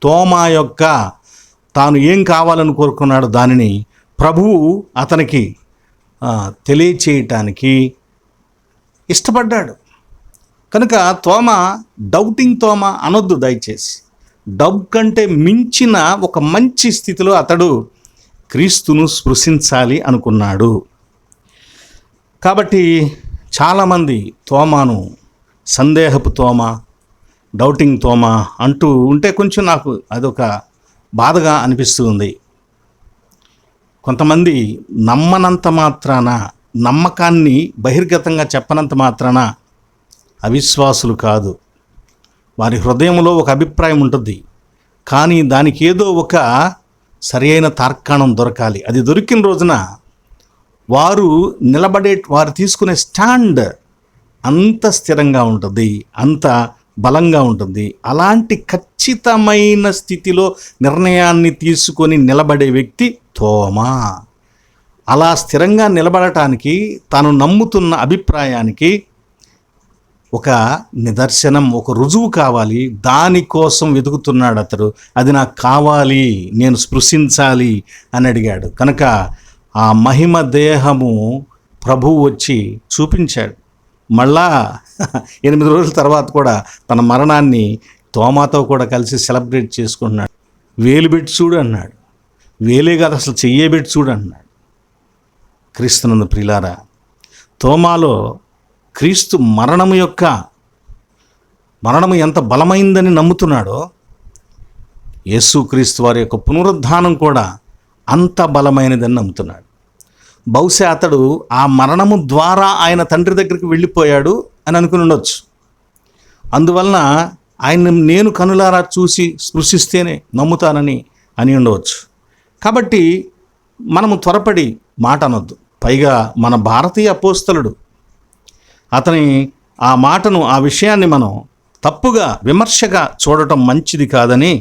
తోమా యొక్క తాను ఏం కావాలని కోరుకున్నాడో దానిని ప్రభువు అతనికి తెలియచేయటానికి ఇష్టపడ్డాడు. కనుక డౌటింగ్ తోమా అనొద్దు దయచేసి. డౌట్ కంటే మించిన ఒక మంచి స్థితిలో అతడు క్రీస్తును స్పృశించాలి అనుకున్నాడు. కాబట్టి చాలామంది తోమాను సందేహపు తోమా, డౌటింగ్ తోమా అంటూ ఉంటే కొంచెం నాకు అదొక బాధగా అనిపిస్తూ ఉంది. కొంతమంది నమ్మనంత మాత్రాన, నమ్మకాన్ని బహిర్గతంగా చెప్పనంత మాత్రాన అవిశ్వాసులు కాదు. వారి హృదయంలో ఒక అభిప్రాయం ఉంటుంది, కానీ దానికి ఏదో ఒక సరి అయిన తార్కాణం దొరకాలి. అది దొరికిన రోజున వారు తీసుకునే స్టాండ్ అంత స్థిరంగా ఉంటుంది, అంత బలంగా ఉంటుంది. అలాంటి ఖచ్చితమైన స్థితిలో నిర్ణయాన్ని తీసుకొని నిలబడే వ్యక్తి తోమా. అలా స్థిరంగా నిలబడటానికి, తాను నమ్ముతున్న అభిప్రాయానికి ఒక నిదర్శనం, ఒక రుజువు కావాలి. దానికోసం వెతుకుతున్నాడు అతడు. అది నాకు కావాలి, నేను స్పృశించాలి అని అడిగాడు. కనుక ఆ మహిమ దేహము ప్రభువు వచ్చి చూపించాడు. మళ్ళా 8 రోజుల తర్వాత కూడా తన మరణాన్ని తోమాతో కూడా కలిసి సెలబ్రేట్ చేసుకుంటున్నాడు. వేలు పెట్టి చూడు అన్నాడు. వేలే కాదు, అసలు చెయ్యే పెట్టి చూడు అన్నాడు. క్రీస్తునందు ప్రియులారా, తోమాలో క్రీస్తు మరణము ఎంత బలమైందని నమ్ముతున్నాడో, యేసుక్రీస్తు వారి యొక్క పునరుద్ధానం కూడా అంత బలమైనదని నమ్ముతున్నాడు. బహుశా అతడు ఆ మరణము ద్వారా ఆయన తండ్రి దగ్గరికి వెళ్ళిపోయాడు అని అనుకుని ఉండొచ్చు. అందువలన ఆయన నేను కనులారా చూసి స్పృశిస్తేనే నమ్ముతానని అని ఉండవచ్చు. కాబట్టి మనము త్వరపడి మాట అనొద్దు. పైగా మన భారతీయ అపోస్తలుడు, అతని ఆ విషయాన్ని మనం తప్పుగా, విమర్శగా చూడటం మంచిది కాదని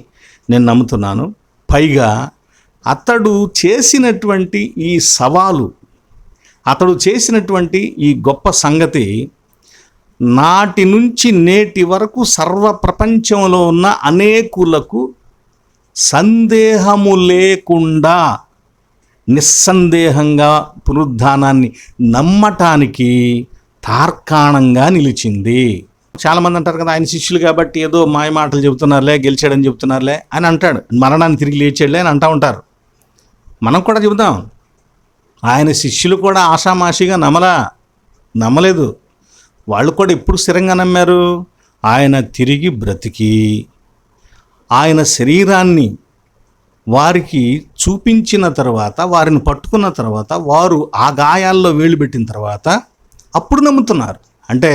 నేను నమ్ముతున్నాను. పైగా అతడు చేసినటువంటి ఈ సవాలు, అతడు చేసినటువంటి ఈ గొప్ప సంగతి నాటి నుంచి నేటి వరకు సర్వ ప్రపంచంలో ఉన్న అనేకులకు సందేహము లేకుండా నిస్సందేహంగా పునరుద్ధానాన్ని నమ్మటానికి తార్కాణంగా నిలిచింది. చాలామంది అంటారు కదా, ఆయన శిష్యులు కాబట్టి ఏదో మాయ మాటలు చెబుతున్నారులే, గెలిచాడని చెబుతున్నారులే అని అంటాడు. మరణాన్ని తిరిగి లేచాడులే అని అంటూ ఉంటారు. మనం కూడా చెబుదాం, ఆయన శిష్యులు కూడా ఆషామాషిగా నమ్మలేదు. వాళ్ళు కూడా ఎప్పుడు స్థిరంగా నమ్మారు? ఆయన తిరిగి బ్రతికి ఆయన శరీరాన్ని వారికి చూపించిన తర్వాత, వారిని పట్టుకున్న తర్వాత, వారు ఆ గాయాల్లో వేలు పెట్టిన తర్వాత అప్పుడు నమ్ముతున్నారు. అంటే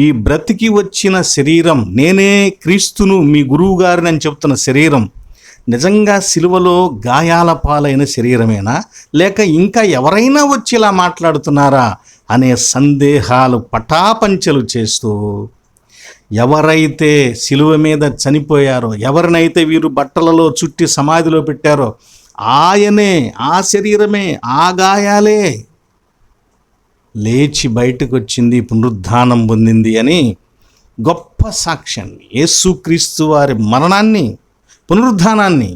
ఈ బ్రతికి వచ్చిన శరీరం, నేనే క్రీస్తును మీ గురువు గారిని అని చెప్తున్న శరీరం నిజంగా సిలువలో గాయాల పాలైన శరీరమేనా, లేక ఇంకా ఎవరైనా వచ్చి ఇలా మాట్లాడుతున్నారా అనే సందేహాలు పటాపంచలు చేస్తూ, ఎవరైతే సిలువ మీద చనిపోయారో, ఎవరినైతే వీరు బట్టలలో చుట్టి సమాధిలో పెట్టారో ఆయనే, ఆ శరీరమే, ఆ గాయాలే లేచి బయటకు వచ్చింది, పునరుద్ధానం పొందింది అని గొప్ప సాక్ష్యాన్ని, యేసుక్రీస్తు వారి మరణాన్ని, పునరుద్ధానాన్ని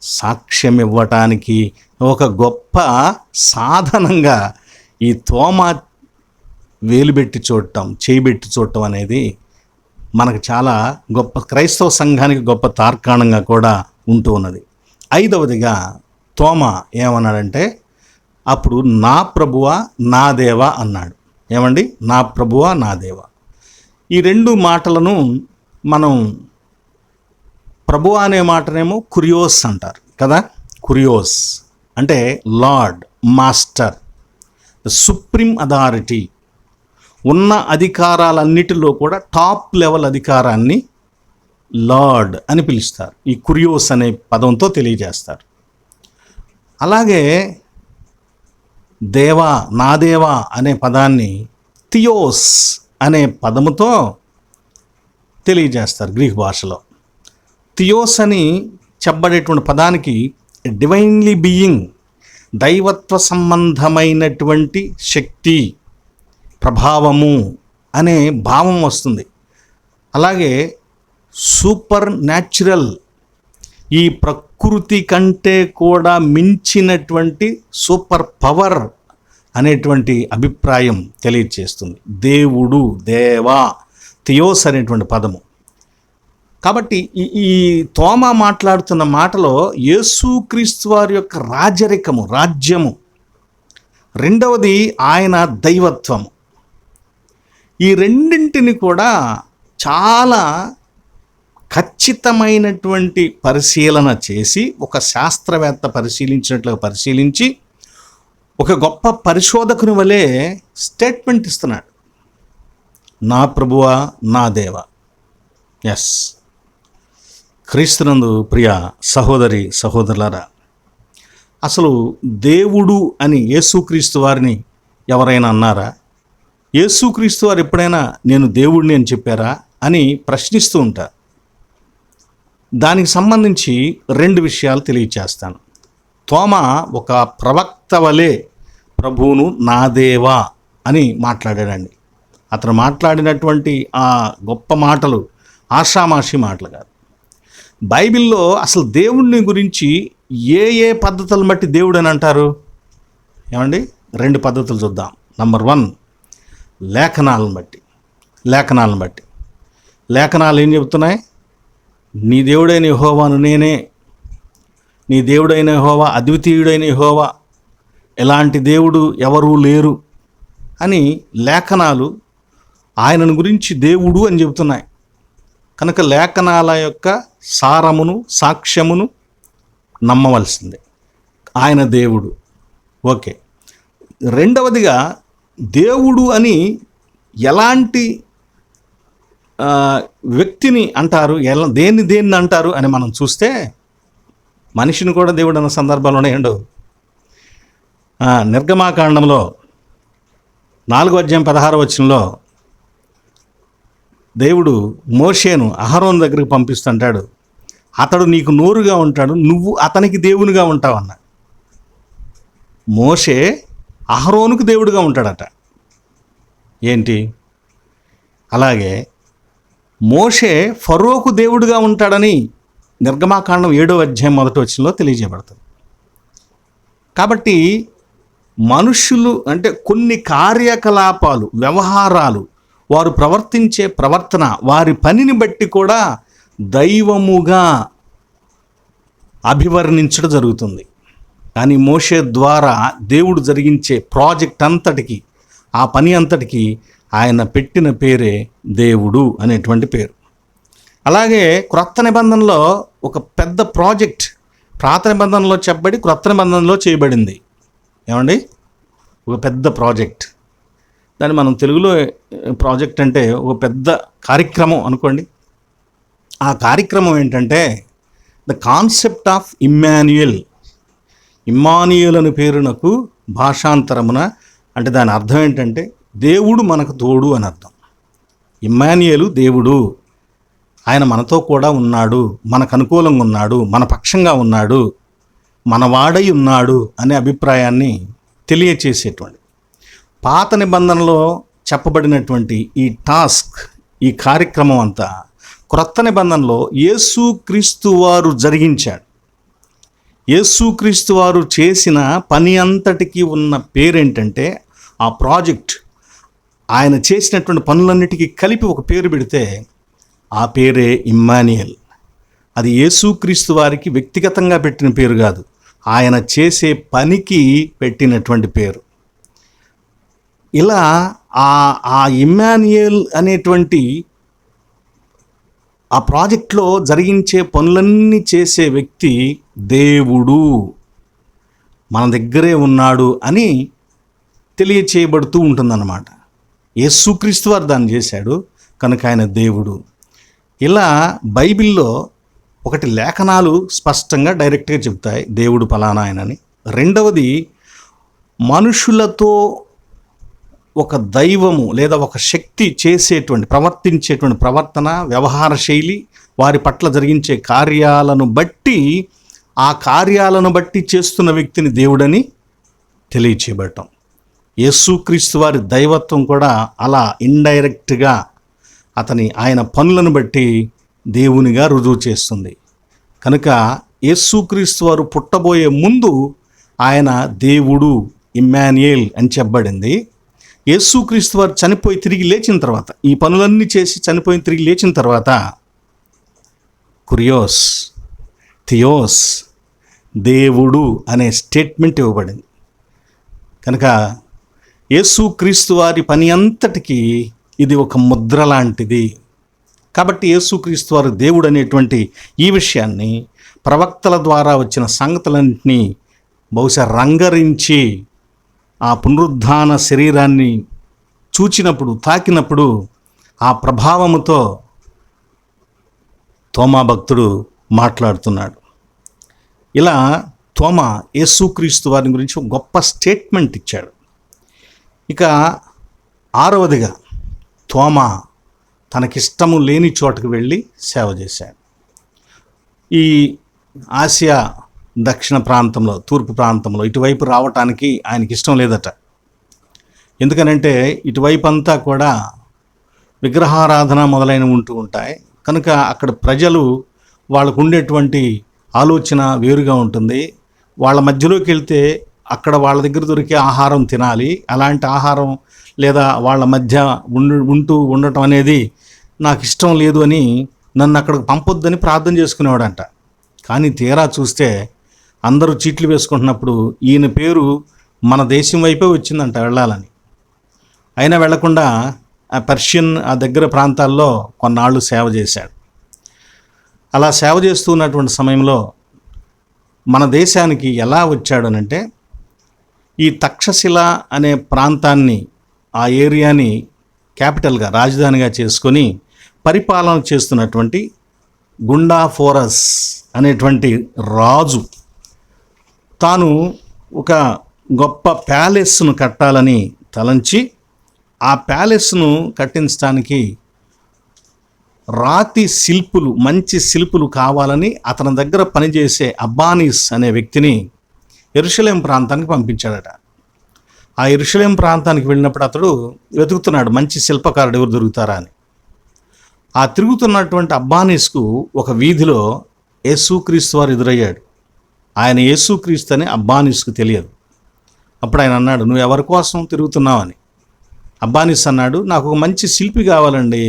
సాక్ష్యం ఇవ్వటానికి ఒక గొప్ప సాధనంగా ఈ తోమా వేలుబెట్టి చూడటం, చేయిబెట్టి చూడటం అనేది మనకు చాలా గొప్ప, క్రైస్తవ సంఘానికి గొప్ప తార్కాణంగా కూడా ఉంటూ ఉన్నది. 5వదిగా తోమా ఏమన్నాడంటే, అప్పుడు నా ప్రభువా నా దేవా అన్నాడు. ఏమండి? నా ప్రభువా నా దేవా. ఈ రెండు మాటలను మనం, ప్రభువా అనే మాటనేమో కురియోస్ అంటారు కదా. కురియోస్ అంటే lord, master, the supreme authority. ఉన్న అధికారాలన్నిటిలో కూడా టాప్ లెవెల్ అధికారాన్ని లార్డ్ అని పిలుస్తారు. ఈ కురియోస్ అనే పదంతో తెలియజేస్తారు. అలాగే దేవా, నా దేవా అనే పదాన్ని థియోస్ అనే పదముతో తెలియజేస్తారు గ్రీక్ భాషలో. థియోస్ అని చెప్పబడేటువంటి పదానికి డివైన్లీ బీయింగ్, దైవత్వ సంబంధమైనటువంటి శక్తి, ప్రభావము అనే భావం వస్తుంది. అలాగే సూపర్ న్యాచురల్, ఈ ప్రకృతి కంటే కూడా మించినటువంటి సూపర్ పవర్ అనేటువంటి అభిప్రాయం తెలియచేస్తుంది. దేవుడు, దేవా, థియోస్ అనేటువంటి పదము. కాబట్టి ఈ తోమా మాట్లాడుతున్న మాటలో యేసుక్రీస్తు వారి యొక్క రాజరికము, రాజ్యము, రెండవది ఆయన దైవత్వము, ఈ రెండింటిని కూడా చాలా ఖచ్చితమైనటువంటి పరిశీలన చేసి, ఒక శాస్త్రవేత్త పరిశీలించినట్లుగా పరిశీలించి, ఒక గొప్ప పరిశోధకుని వలె స్టేట్మెంట్ ఇస్తున్నాడు. నా ప్రభువా నా దేవా. ఎస్, క్రీస్తునందు ప్రియ సహోదరి సహోదరులారా, అసలు దేవుడు అని యేసుక్రీస్తు వారిని ఎవరైనా అన్నారా? యేసుక్రీస్తు వారు ఎప్పుడైనా నేను దేవుడిని అని చెప్పారా అని ప్రశ్నిస్తూ ఉంటారు. దానికి సంబంధించి 2 విషయాలు తెలియచేస్తాను. తోమా ఒక ప్రవక్త వలె ప్రభువును నా దేవా అని మాట్లాడాడండి. అతను మాట్లాడినటువంటి ఆ గొప్ప మాటలు ఆషామాషి మాటలు కాదు. బైబిల్లో అసలు దేవుడిని గురించి ఏ పద్ధతులను బట్టి దేవుడు అని అంటారు? ఏమండి? 2 పద్ధతులు చూద్దాం. నంబర్ 1, లేఖనాలను బట్టి. లేఖనాలు ఏం చెబుతున్నాయి? నీ దేవుడైన యెహోవాను నేనే, నీ దేవుడైన యెహోవా అద్వితీయుడైన యెహోవా, ఎలాంటి దేవుడు ఎవరూ లేరు అని లేఖనాలు ఆయనను గురించి దేవుడు అని చెబుతున్నాయి. కనుక లేఖనాల యొక్క సారమును, సాక్ష్యమును నమ్మవలసిందే. ఆయన దేవుడు. ఓకే. రెండవదిగా, దేవుడు అని ఎలాంటి వ్యక్తిని అంటారు, దేన్ని అంటారు అని మనం చూస్తే, మనిషిని కూడా దేవుడు అన్న సందర్భాలు ఉన్నాయండు. నిర్గమాకాండంలో 4:16 దేవుడు మోషేను అహరోను దగ్గరికి పంపిస్తుంటాడు. అతడు నీకు నోరుగా ఉంటాడు, నువ్వు అతనికి దేవునిగా ఉంటావన్న. మోషే అహరోనుకు దేవుడిగా ఉంటాడట. ఏంటి? అలాగే మోషే ఫరోకు దేవుడిగా ఉంటాడని నిర్గమాకాండం 7:1 తెలియజేయబడుతుంది. కాబట్టి మనుషులు అంటే కొన్ని కార్యకలాపాలు, వ్యవహారాలు, వారు ప్రవర్తించే ప్రవర్తన, వారి పనిని బట్టి కూడా దైవముగా అభివర్ణించడం జరుగుతుంది. కానీ మోషే ద్వారా దేవుడు జరిగించే ప్రాజెక్ట్ అంతటికి, ఆ పని అంతటికి ఆయన పెట్టిన పేరే దేవుడు అనేటువంటి పేరు. అలాగే క్రొత్త నిబంధనలో ఒక పెద్ద ప్రాజెక్ట్ పాత నిబంధనలో చెప్పబడి క్రొత్త నిబంధనలో చేయబడింది. ఏమండి? ఒక పెద్ద ప్రాజెక్ట్. దాన్ని మనం తెలుగులో ప్రాజెక్ట్ అంటే ఒక పెద్ద కార్యక్రమం అనుకోండి. ఆ కార్యక్రమం ఏంటంటే the concept of Immanuel. Immanuel అనే పేరునకు భాషాంతరమున అంటే దాని అర్థం ఏంటంటే దేవుడు మనకు తోడు అని అర్థం. ఇమ్మాన్యుయలు దేవుడు, ఆయన మనతో కూడా ఉన్నాడు, మనకు అనుకూలంగా ఉన్నాడు, మన పక్షంగా ఉన్నాడు, మనవాడై ఉన్నాడు అనే అభిప్రాయాన్ని తెలియచేసేటువంటి పాత నిబంధనలో చెప్పబడినటువంటి ఈ టాస్క్, ఈ కార్యక్రమం అంతా క్రొత్త నిబంధనలో యేసుక్రీస్తు వారు జరిగించాడు. యేసుక్రీస్తు వారు చేసిన పని అంతటికీ ఉన్న పేరేంటంటే, ఆ ప్రాజెక్ట్, ఆయన చేసినటువంటి పనులన్నిటికీ కలిపి ఒక పేరు పెడితే ఆ పేరే ఇమ్మాన్యుయల్. అది యేసుక్రీస్తు వారికి వ్యక్తిగతంగా పెట్టిన పేరు కాదు, ఆయన చేసే పనికి పెట్టినటువంటి పేరు. ఇలా ఆ ఇమ్మాన్యుయల్ అనేటువంటి ఆ ప్రాజెక్ట్లో జరిగించే పనులన్నీ చేసే వ్యక్తి దేవుడు, మన దగ్గరే ఉన్నాడు అని తెలియచేయబడుతూ ఉంటుందన్నమాట. యేసుక్రీస్తు వారు దాన్ని చేశాడు కనుక ఆయన దేవుడు. ఇలా బైబిల్లో ఒకటి లేఖనాలు స్పష్టంగా డైరెక్ట్గా చెప్తాయి దేవుడు ఫలానా ఆయనని. రెండవది, మనుషులతో ఒక దైవము లేదా ఒక శక్తి చేసేటువంటి ప్రవర్తించేటువంటి ప్రవర్తన, వ్యవహార శైలి, వారి పట్ల జరిగించే కార్యాలను బట్టి, ఆ కార్యాలను బట్టి చేస్తున్న వ్యక్తిని దేవుడని తెలియచేయబడటం. యేసుక్రీస్తు వారి దైవత్వం కూడా అలా ఇండైరెక్ట్గా ఆయన పనులను బట్టి దేవునిగా రుజువు చేస్తుంది. కనుక యేసుక్రీస్తు వారు పుట్టబోయే ముందు ఆయన దేవుడు, ఇమ్మాన్యుయల్ అని చెప్పబడింది. యేసుక్రీస్తు వారు చనిపోయి తిరిగి లేచిన తర్వాత, ఈ పనులన్నీ చేసి చనిపోయి తిరిగి లేచిన తర్వాత కురియోస్, థియోస్, దేవుడు అనే స్టేట్మెంట్ ఇవ్వబడింది. కనుక యేసుక్రీస్తు వారి పని అంతటికీ ఇది ఒక ముద్ర లాంటిది. కాబట్టి యేసుక్రీస్తు వారు దేవుడు అనేటువంటి ఈ విషయాన్ని ప్రవక్తల ద్వారా వచ్చిన సంగతులన్నింటినీ బహుశా రంగరించి ఆ పునరుద్ధాన శరీరాన్ని చూచినప్పుడు, తాకినప్పుడు ఆ ప్రభావముతో తోమా భక్తుడు మాట్లాడుతున్నాడు. ఇలా తోమా యేసుక్రీస్తు వారి గురించి ఒక గొప్ప స్టేట్మెంట్ ఇచ్చాడు. ఇక ఆరవదిగా తోమా తనకిష్టము లేని చోటుకు వెళ్ళి సేవ చేశాడు. ఈ ఆసియా దక్షిణ ప్రాంతంలో, తూర్పు ప్రాంతంలో ఇటువైపు రావటానికి ఆయనకి ఇష్టం లేదట. ఎందుకనంటే ఇటువైపు అంతా కూడా విగ్రహారాధన మొదలైనవి ఉంటూ ఉంటాయి. కనుక అక్కడ ప్రజలు, వాళ్ళకు ఉండేటువంటి ఆలోచన వేరుగా ఉంటుంది. వాళ్ళ మధ్యలోకి వెళ్తే అక్కడ వాళ్ళ దగ్గర దొరికే ఆహారం తినాలి, అలాంటి ఆహారం లేదా వాళ్ళ మధ్య ఉండటం అనేది నాకు ఇష్టం లేదు అని నన్ను అక్కడికి పంపొద్దని ప్రార్థన చేసుకునేవాడంట. కానీ తీరా చూస్తే అందరూ చీట్లు వేసుకుంటున్నప్పుడు ఈయన పేరు మన దేశం వైపే వచ్చిందంట వెళ్ళాలని. అయినా వెళ్లకుండా ఆ పర్షియన్ ఆ దగ్గర ప్రాంతాల్లో కొన్నాళ్ళు సేవ చేశాడు. అలా సేవ చేస్తూ ఉన్నటువంటి సమయంలో మన దేశానికి ఎలా వచ్చాడనంటే, ఈ తక్షశిల అనే ప్రాంతాన్ని, ఆ ఏరియాని క్యాపిటల్గా, రాజధానిగా చేసుకొని పరిపాలన చేస్తున్నటువంటి గుండాఫోరస్ అనేటువంటి రాజు తాను ఒక గొప్ప ప్యాలెస్ను కట్టాలని తలంచి, ఆ ప్యాలెస్ను కట్టించడానికి రాతి శిల్పులు, మంచి శిల్పులు కావాలని అతని దగ్గర పనిచేసే అబ్బానీస్ అనే వ్యక్తిని యెరూషలేం ప్రాంతానికి పంపించాడట. ఆ యెరూషలేం ప్రాంతానికి వెళ్ళినప్పుడు అతడు వెతుకుతున్నాడు మంచి శిల్పకారుడు ఎవరు దొరుకుతారా అని. ఆ తిరుగుతున్నటువంటి అబ్బానీస్కు ఒక వీధిలో యేసుక్రీస్తు వారు ఎదురయ్యాడు. ఆయన యేసుక్రీస్తు అని అబ్బానీస్కు తెలియదు. అప్పుడు ఆయన అన్నాడు, నువ్వు ఎవరి కోసం తిరుగుతున్నావు అని. అబ్బానీస్ అన్నాడు, నాకు ఒక మంచి శిల్పి కావాలండి,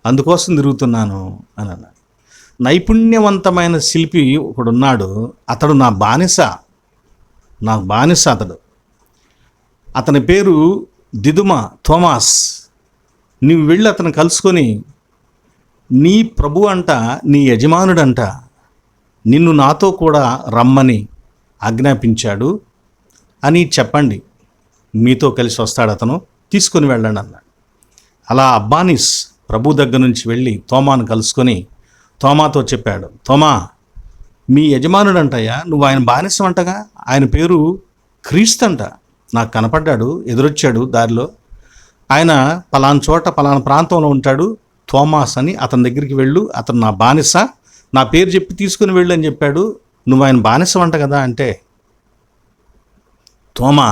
అందుకోసం తిరుగుతున్నాను అని అన్నాడు. నైపుణ్యవంతమైన శిల్పి ఒకడున్నాడు, అతడు నా బానిస, నాకు బానిస అతడు. అతని పేరు దిదుమ థోమాస్. నీవు వెళ్ళి అతను కలుసుకొని నీ ప్రభు అంట, నీ యజమానుడంట నిన్ను నాతో కూడా రమ్మని ఆజ్ఞాపించాడు అని చెప్పండి, మీతో కలిసి వస్తాడు అతను, తీసుకొని వెళ్ళండి అన్నాడు. అలా అబ్బానిస్ ప్రభు దగ్గర నుంచి వెళ్ళి తోమాను కలుసుకొని తోమాతో చెప్పాడు, తోమా మీ యజమానుడంటయ్యా, నువ్వు ఆయన బానిసం అంటగా, ఆయన పేరు క్రీస్తు అంట, నాకు కనపడ్డాడు, ఎదురొచ్చాడు దారిలో, ఆయన పలానా చోట పలానా ప్రాంతంలో ఉంటాడు, థోమాస్ అని, అతని దగ్గరికి వెళ్ళు, అతను నా బానిస, నా పేరు చెప్పి తీసుకుని వెళ్ళు అని చెప్పాడు, నువ్వు ఆయన బానిసం అంట కదా అంటే తోమా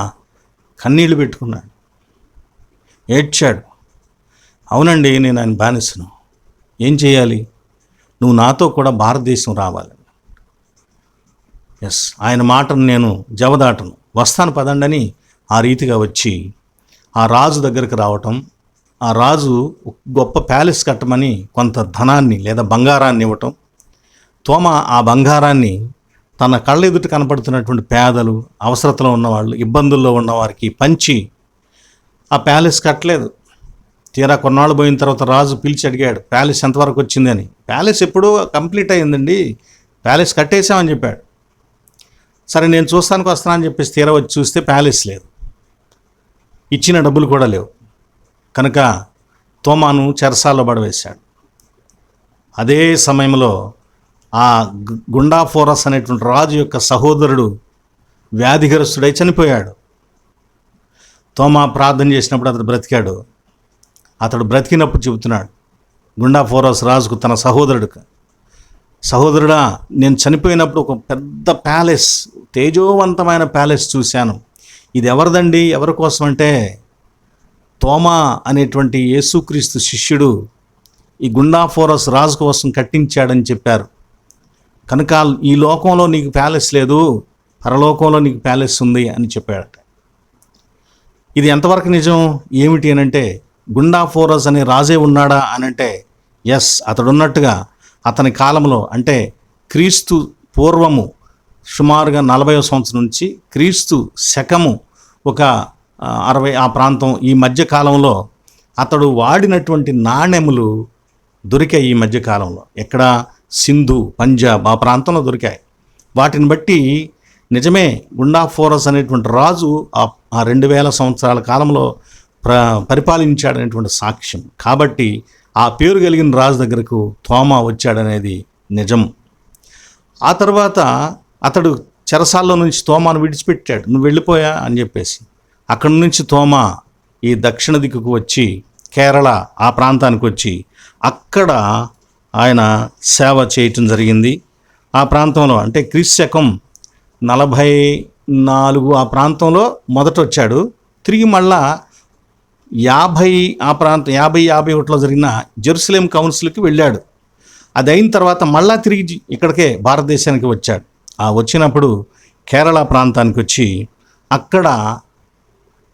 కన్నీళ్లు పెట్టుకున్నాడు, ఏడ్చాడు. అవునండి, నేను ఆయన బానిసను, ఏం చేయాలి, నువ్వు నాతో కూడా భారతదేశం రావాలి. ఎస్, ఆయన మాటను నేను జవదాటను, వస్తాను పదండి అని ఆ రీతిగా వచ్చి ఆ రాజు దగ్గరికి రావటం, ఆ రాజు గొప్ప ప్యాలెస్ కట్టమని కొంత ధనాన్ని లేదా బంగారాన్ని ఇవ్వటం, తోమ ఆ బంగారాన్ని తన కళ్ళ ఎదుట కనపడుతున్నటువంటి పేదలు, అవసరతలో ఉన్నవాళ్ళు, ఇబ్బందుల్లో ఉన్నవారికి పంచి ఆ ప్యాలెస్ కట్టలేదు. తీరా కొన్నాళ్ళు పోయిన తర్వాత రాజు పిలిచి అడిగాడు, ప్యాలెస్ ఎంతవరకు వచ్చింది అని. ప్యాలెస్ ఎప్పుడూ కంప్లీట్ అయ్యిందండి, ప్యాలెస్ కట్టేశామని చెప్పాడు. సరే నేను చూస్తానికి వస్తానని చెప్పేసి తీరా వచ్చి చూస్తే ప్యాలెస్ లేదు, ఇచ్చిన డబ్బులు కూడా లేవు. కనుక తోమాను చెరసాల్లో పడవేశాడు. అదే సమయంలో ఆ గుండాఫోరస్ అనేటువంటి రాజు యొక్క సహోదరుడు వ్యాధిగ్రస్తుడై చనిపోయాడు. తోమా ప్రార్థన చేసినప్పుడు అతడు బ్రతికాడు. అతడు బ్రతికినప్పుడు చెబుతున్నాడు గుండాఫోరస్ రాజుకు తన సహోదరుడా, నేను చనిపోయినప్పుడు ఒక పెద్ద ప్యాలెస్, తేజోవంతమైన ప్యాలెస్ చూశాను. ఇది ఎవరిదండి, ఎవరి కోసం అంటే తోమా అనేటువంటి యేసుక్రీస్తు శిష్యుడు ఈ గుండాఫోరస్ రాజు కోసం కట్టించాడని చెప్పారు. కనుక ఈ లోకంలో నీకు ప్యాలెస్ లేదు, పరలోకంలో నీకు ప్యాలెస్ ఉంది అని చెప్పాడట. ఇది ఎంతవరకు నిజం ఏమిటి అని అంటే, గుండాఫోరస్ అనే రాజే ఉన్నాడా అని అంటే ఎస్, అతడు ఉన్నట్టుగా అతని కాలంలో అంటే క్రీస్తు పూర్వము సుమారుగా 40వ సంవత్సరం నుంచి క్రీస్తు శకము ఒక 60 ఆ ప్రాంతం, ఈ మధ్యకాలంలో అతడు వాడినటువంటి నాణెములు దొరికాయి. ఈ మధ్యకాలంలో ఎక్కడ, సింధు, పంజాబ్ ఆ ప్రాంతంలో దొరికాయి. వాటిని బట్టి నిజమే గుండాఫోరస్ అనేటువంటి రాజు ఆ 2000 సంవత్సరాల కాలంలో పరిపాలించాడనేటువంటి సాక్ష్యం. కాబట్టి ఆ పేరు కలిగిన రాజు దగ్గరకు తోమా వచ్చాడనేది నిజం. ఆ తర్వాత అతడు చెరసాల్లో నుంచి తోమాను విడిచిపెట్టాడు, నువ్వు వెళ్ళిపోయా అని చెప్పేసి. అక్కడి నుంచి తోమా ఈ దక్షిణ దిక్కుకు వచ్చి కేరళ ఆ ప్రాంతానికి వచ్చి అక్కడ ఆయన సేవ చేయటం జరిగింది. ఆ ప్రాంతంలో అంటే క్రీస్తు 44 ఆ ప్రాంతంలో మొదట వచ్చాడు. తిరిగి మళ్ళా 51లో జరిగిన జెరూసలేం కౌన్సిల్కి వెళ్ళాడు. అది అయిన తర్వాత మళ్ళా తిరిగి ఇక్కడికే భారతదేశానికి వచ్చాడు. ఆ వచ్చినప్పుడు కేరళ ప్రాంతానికి వచ్చి అక్కడ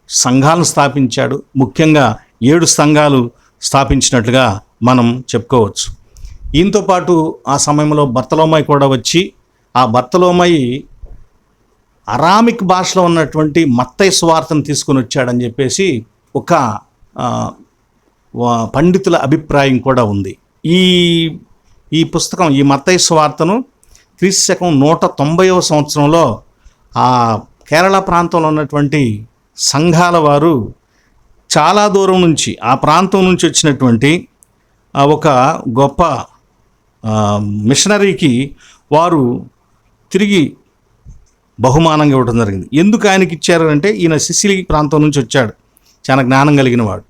సంఘాలను స్థాపించాడు. ముఖ్యంగా 7 సంఘాలు స్థాపించినట్లుగా మనం చెప్పుకోవచ్చు. ఈయనతో పాటు ఆ సమయంలో బర్తలోమయి కూడా వచ్చి, ఆ బర్తలోమయి అరామిక్ భాషలో ఉన్నటువంటి మత్తయి సువార్తను తీసుకొని వచ్చాడని చెప్పేసి ఒక పండితుల అభిప్రాయం కూడా ఉంది. ఈ పుస్తకం, ఈ మత్తయి సువార్తను క్రీస్తు 190వ సంవత్సరంలో ఆ కేరళ ప్రాంతంలో ఉన్నటువంటి సంఘాల వారు చాలా దూరం నుంచి, ఆ ప్రాంతం నుంచి వచ్చినటువంటి ఒక గొప్ప మిషనరీకి వారు తిరిగి బహుమానంగా ఇవ్వడం జరిగింది. ఎందుకు ఆయనకి ఇచ్చారు అంటే, ఈయన సిసిలీ ప్రాంతం నుంచి వచ్చాడు, చాలా జ్ఞానం కలిగిన వాడు.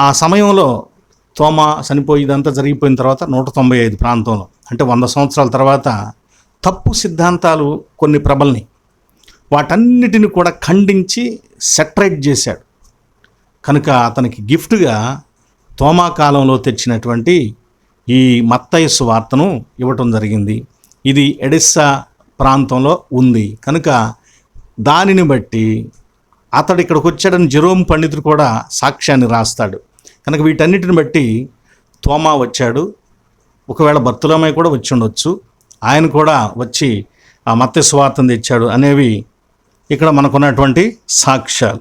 ఆ సమయంలో తోమా చనిపోయి ఇదంతా జరిగిపోయిన తర్వాత 195 ప్రాంతంలో అంటే 100 సంవత్సరాల తర్వాత తప్పు సిద్ధాంతాలు కొన్ని ప్రబల్ని, వాటన్నిటిని కూడా ఖండించి సెటరేట్ చేశాడు. కనుక అతనికి గిఫ్ట్గా తోమా కాలంలో తెచ్చినటువంటి ఈ మత్తయి సువార్తను ఇవ్వటం జరిగింది. ఇది ఎడిస్సా ప్రాంతంలో ఉంది. కనుక దానిని బట్టి అతడు ఇక్కడికి వచ్చాడని జెరోమ్ పండితుడు కూడా సాక్ష్యాన్ని రాస్తాడు. కనుక వీటన్నిటిని బట్టి తోమా వచ్చాడు. ఒకవేళ బర్తలోమయి కూడా వచ్చి ఉండొచ్చు, ఆయన కూడా వచ్చి ఆ మత్తయి సువార్తను తెచ్చాడు అనేవి ఇక్కడ మనకున్నటువంటి సాక్ష్యాలు.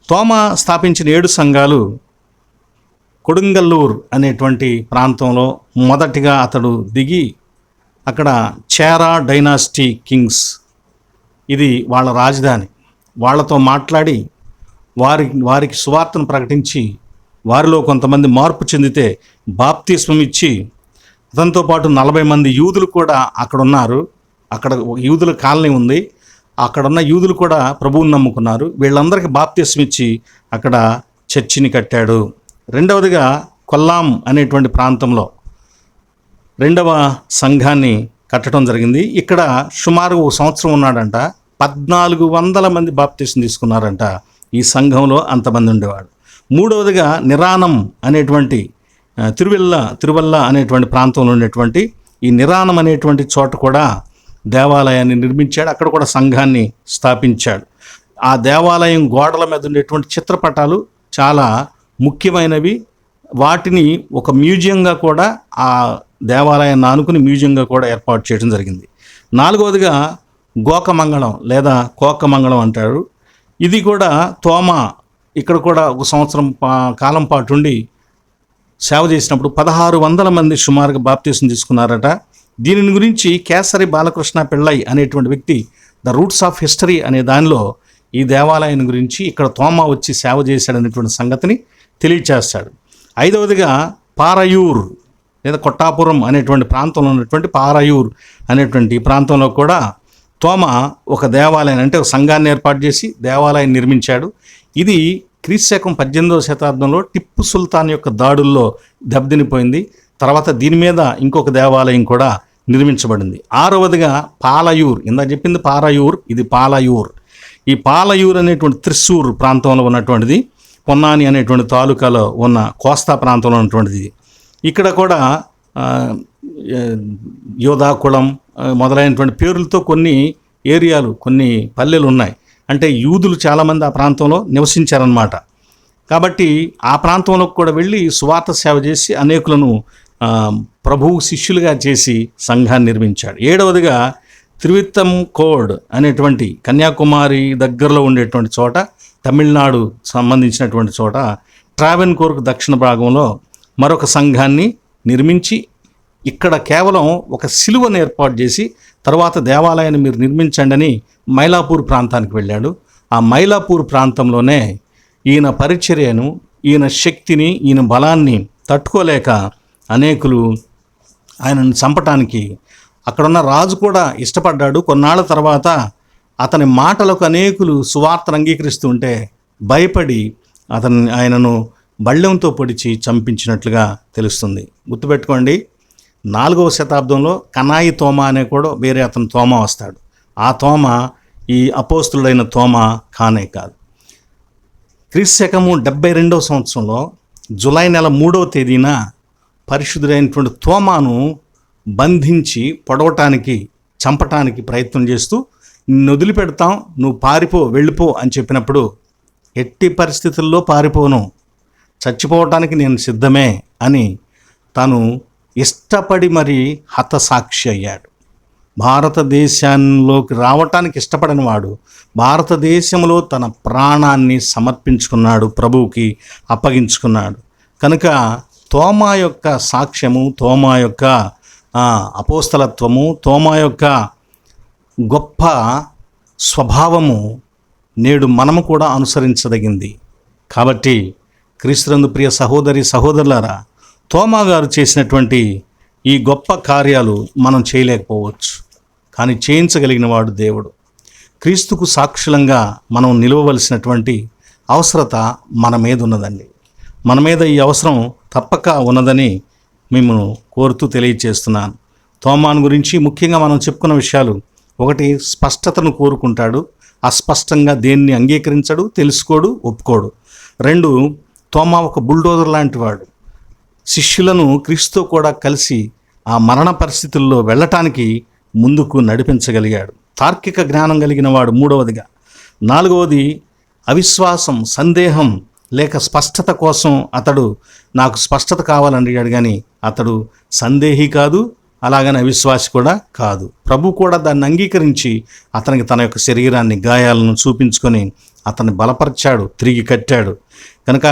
తోమా స్థాపించిన 7 సంఘాలు కొడుంగల్లూర్ అనేటువంటి ప్రాంతంలో మొదటిగా అతడు దిగి అక్కడ చేరా డైనాసిటీ కింగ్స్, ఇది వాళ్ళ రాజధాని, వాళ్ళతో మాట్లాడి వారికి సువార్తను ప్రకటించి వారిలో కొంతమంది మార్పు చెందితే బాప్తిస్మం ఇచ్చి, అతనితో పాటు 40 మంది యూదులు కూడా అక్కడ ఉన్నారు. అక్కడ యూదుల కాలనీ ఉంది, అక్కడున్న యూదులు కూడా ప్రభువుని నమ్ముకున్నారు. వీళ్ళందరికీ బాప్తిస్మం ఇచ్చి అక్కడ చర్చిని కట్టాడు. రెండవదిగా కొల్లాం అనేటువంటి ప్రాంతంలో 2వ సంఘాన్ని కట్టడం జరిగింది. ఇక్కడ సుమారు 1 సంవత్సరం ఉన్నాడంట. 1400 మంది బాప్తిస్మం తీసుకున్నారంట ఈ సంఘంలో, అంతమంది ఉండేవాడు. మూడవదిగా నిరానం అనేటువంటి తిరువల్ల అనేటువంటి ప్రాంతంలో ఉండేటువంటి ఈ నిరానం అనేటువంటి చోట కూడా దేవాలయాన్ని నిర్మించాడు. అక్కడ కూడా సంఘాన్ని స్థాపించాడు. ఆ దేవాలయం గోడల మీద ఉండేటువంటి చిత్రపటాలు చాలా ముఖ్యమైనవి. వాటిని ఒక మ్యూజియంగా కూడా, ఆ దేవాలయాన్ని ఆనుకుని మ్యూజియంగా కూడా ఏర్పాటు చేయడం జరిగింది. 4వదిగా గోకమంగళం లేదా కోకమంగళం అంటారు. ఇది కూడా తోమా ఇక్కడ కూడా 1 సంవత్సరం కాలం పాటు ఉండి సేవ చేసినప్పుడు 1600 మంది సుమారుగా బాప్తిస్మం తీసుకున్నారట. దీనిని గురించి కేసరి బాలకృష్ణ పిళ్ళై అనేటువంటి వ్యక్తి ద రూట్స్ ఆఫ్ హిస్టరీ అనే దానిలో ఈ దేవాలయం గురించి ఇక్కడ తోమా వచ్చి సేవ చేశాడనేటువంటి సంగతిని తెలియచేస్తాడు. 5వదిగా పారయూర్ లేదా కొట్టాపురం అనేటువంటి ప్రాంతంలో ఉన్నటువంటి పారయూర్ అనేటువంటి ప్రాంతంలో కూడా తోమా ఒక దేవాలయం, అంటే ఒక సంఘాన్ని ఏర్పాటు చేసి దేవాలయం నిర్మించాడు. ఇది క్రీస్తు 18వ శతాబ్దంలో టిప్పు సుల్తాన్ యొక్క దాడుల్లో దెబ్బతినిపోయింది. తర్వాత దీని మీద ఇంకొక దేవాలయం కూడా నిర్మించబడింది. 6వదిగా పాలయూర్, ఇందా చెప్పింది పారయూర్, ఇది పాలయూర్. ఈ పాలయూర్ అనేటువంటి త్రిశూర్ ప్రాంతంలో ఉన్నటువంటిది, పొన్నాని అనేటువంటి తాలూకాలో ఉన్న కోస్తా ప్రాంతంలో ఉన్నటువంటిది. ఇక్కడ కూడా యోధాకుళం మొదలైనటువంటి పేర్లతో కొన్ని ఏరియాలు, కొన్ని పల్లెలు ఉన్నాయి. అంటే యూదులు చాలామంది ఆ ప్రాంతంలో నివసించారన్నమాట. కాబట్టి ఆ ప్రాంతంలోకి కూడా వెళ్ళి సువార్త సేవ చేసి అనేకులను ప్రభువు శిష్యులుగా చేసి సంఘాన్ని నిర్మించాడు. 7వదిగా త్రివిత్తం కోడ్ అనేటువంటి కన్యాకుమారి దగ్గరలో ఉండేటువంటి చోట, తమిళనాడు సంబంధించినటువంటి చోట ట్రావెన్కోర్కు దక్షిణ భాగంలో మరొక సంఘాన్ని నిర్మించి ఇక్కడ కేవలం ఒక సిలువను ఏర్పాటు చేసి తర్వాత దేవాలయాన్ని మీరు నిర్మించండి అని మైలాపూర్ ప్రాంతానికి వెళ్ళాడు. ఆ మైలాపూర్ ప్రాంతంలోనే ఈయన పరిచర్యను, ఈయన శక్తిని, ఈయన బలాన్ని తట్టుకోలేక అనేకులు ఆయనను చంపటానికి అక్కడున్న రాజు కూడా ఇష్టపడ్డాడు. కొన్నాళ్ళ తర్వాత అతని మాటలకు అనేకులు సువార్తను అంగీకరిస్తుంటే భయపడి ఆయనను బళ్ళెంతో పొడిచి చంపించినట్లుగా తెలుస్తుంది. గుర్తుపెట్టుకోండి, 4వ శతాబ్దంలో కనాయి తోమా అనే కూడా వేరే అతను తోమా వస్తాడు. ఆ తోమా ఈ అపోస్తులుడైన తోమా కానే కాదు. క్రీస్తు 72వ సంవత్సరంలో జూలై నెల 3వ తేదీన పరిశుద్ధుడైనటువంటి తోమాను బంధించి పొడవటానికి, చంపటానికి ప్రయత్నం చేస్తూ నిన్ను వదిలిపెడతాం, నువ్వు పారిపో, వెళ్ళిపో అని చెప్పినప్పుడు ఎట్టి పరిస్థితుల్లో పారిపోను, చచ్చిపోవటానికి నేను సిద్ధమే అని తాను ఇష్టపడి మరి హతసాక్షి అయ్యాడు. భారతదేశంలోకి రావటానికి ఇష్టపడని వాడు భారతదేశంలో తన ప్రాణాన్ని సమర్పించుకున్నాడు, ప్రభువుకి అప్పగించుకున్నాడు. కనుక తోమా యొక్క సాక్ష్యము, తోమా యొక్క అపోస్తలత్వము, తోమా యొక్క గొప్ప స్వభావము నేడు మనము కూడా అనుసరించదగింది. కాబట్టి క్రీస్తునందు ప్రియ సహోదరి సహోదరులారా, తోమా గారు చేసినటువంటి ఈ గొప్ప కార్యాలు మనం చేయలేకపోవచ్చు, కానీ చేయించగలిగిన వాడు దేవుడు. క్రీస్తుకు సాక్షులంగా మనం నిలవవలసినటువంటి అవసరత మన మీద ఉన్నదండి. మన మీద ఈ అవసరం తప్పక ఉన్నదని మేము కోరుతూ తెలియజేస్తున్నాను. తోమాను గురించి ముఖ్యంగా మనం చెప్పుకున్న విషయాలు: 1, స్పష్టతను కోరుకుంటాడు, అస్పష్టంగా దేన్ని అంగీకరించడు, తెలుసుకోడు, ఒప్పుకోడు. 2, తోమా ఒక బుల్డోజర్ లాంటి వాడు. శిష్యులను క్రీస్తుతో కూడా కలిసి ఆ మరణ పరిస్థితుల్లో వెళ్ళటానికి ముందుకు నడిపించగలిగాడు. తార్కిక జ్ఞానం కలిగిన వాడు 3వదిగా. 4వది అవిశ్వాసం, సందేహం లేక స్పష్టత కోసం అతడు నాకు స్పష్టత కావాలని అడిగాడు, కానీ అతడు సందేహి కాదు, అలాగని అవిశ్వాసి కూడా కాదు. ప్రభు కూడా దాన్ని అంగీకరించి అతనికి తన యొక్క శరీరాన్ని, గాయాలను చూపించుకొని అతన్ని బలపరిచాడు, తిరిగి కట్టాడు. కనుక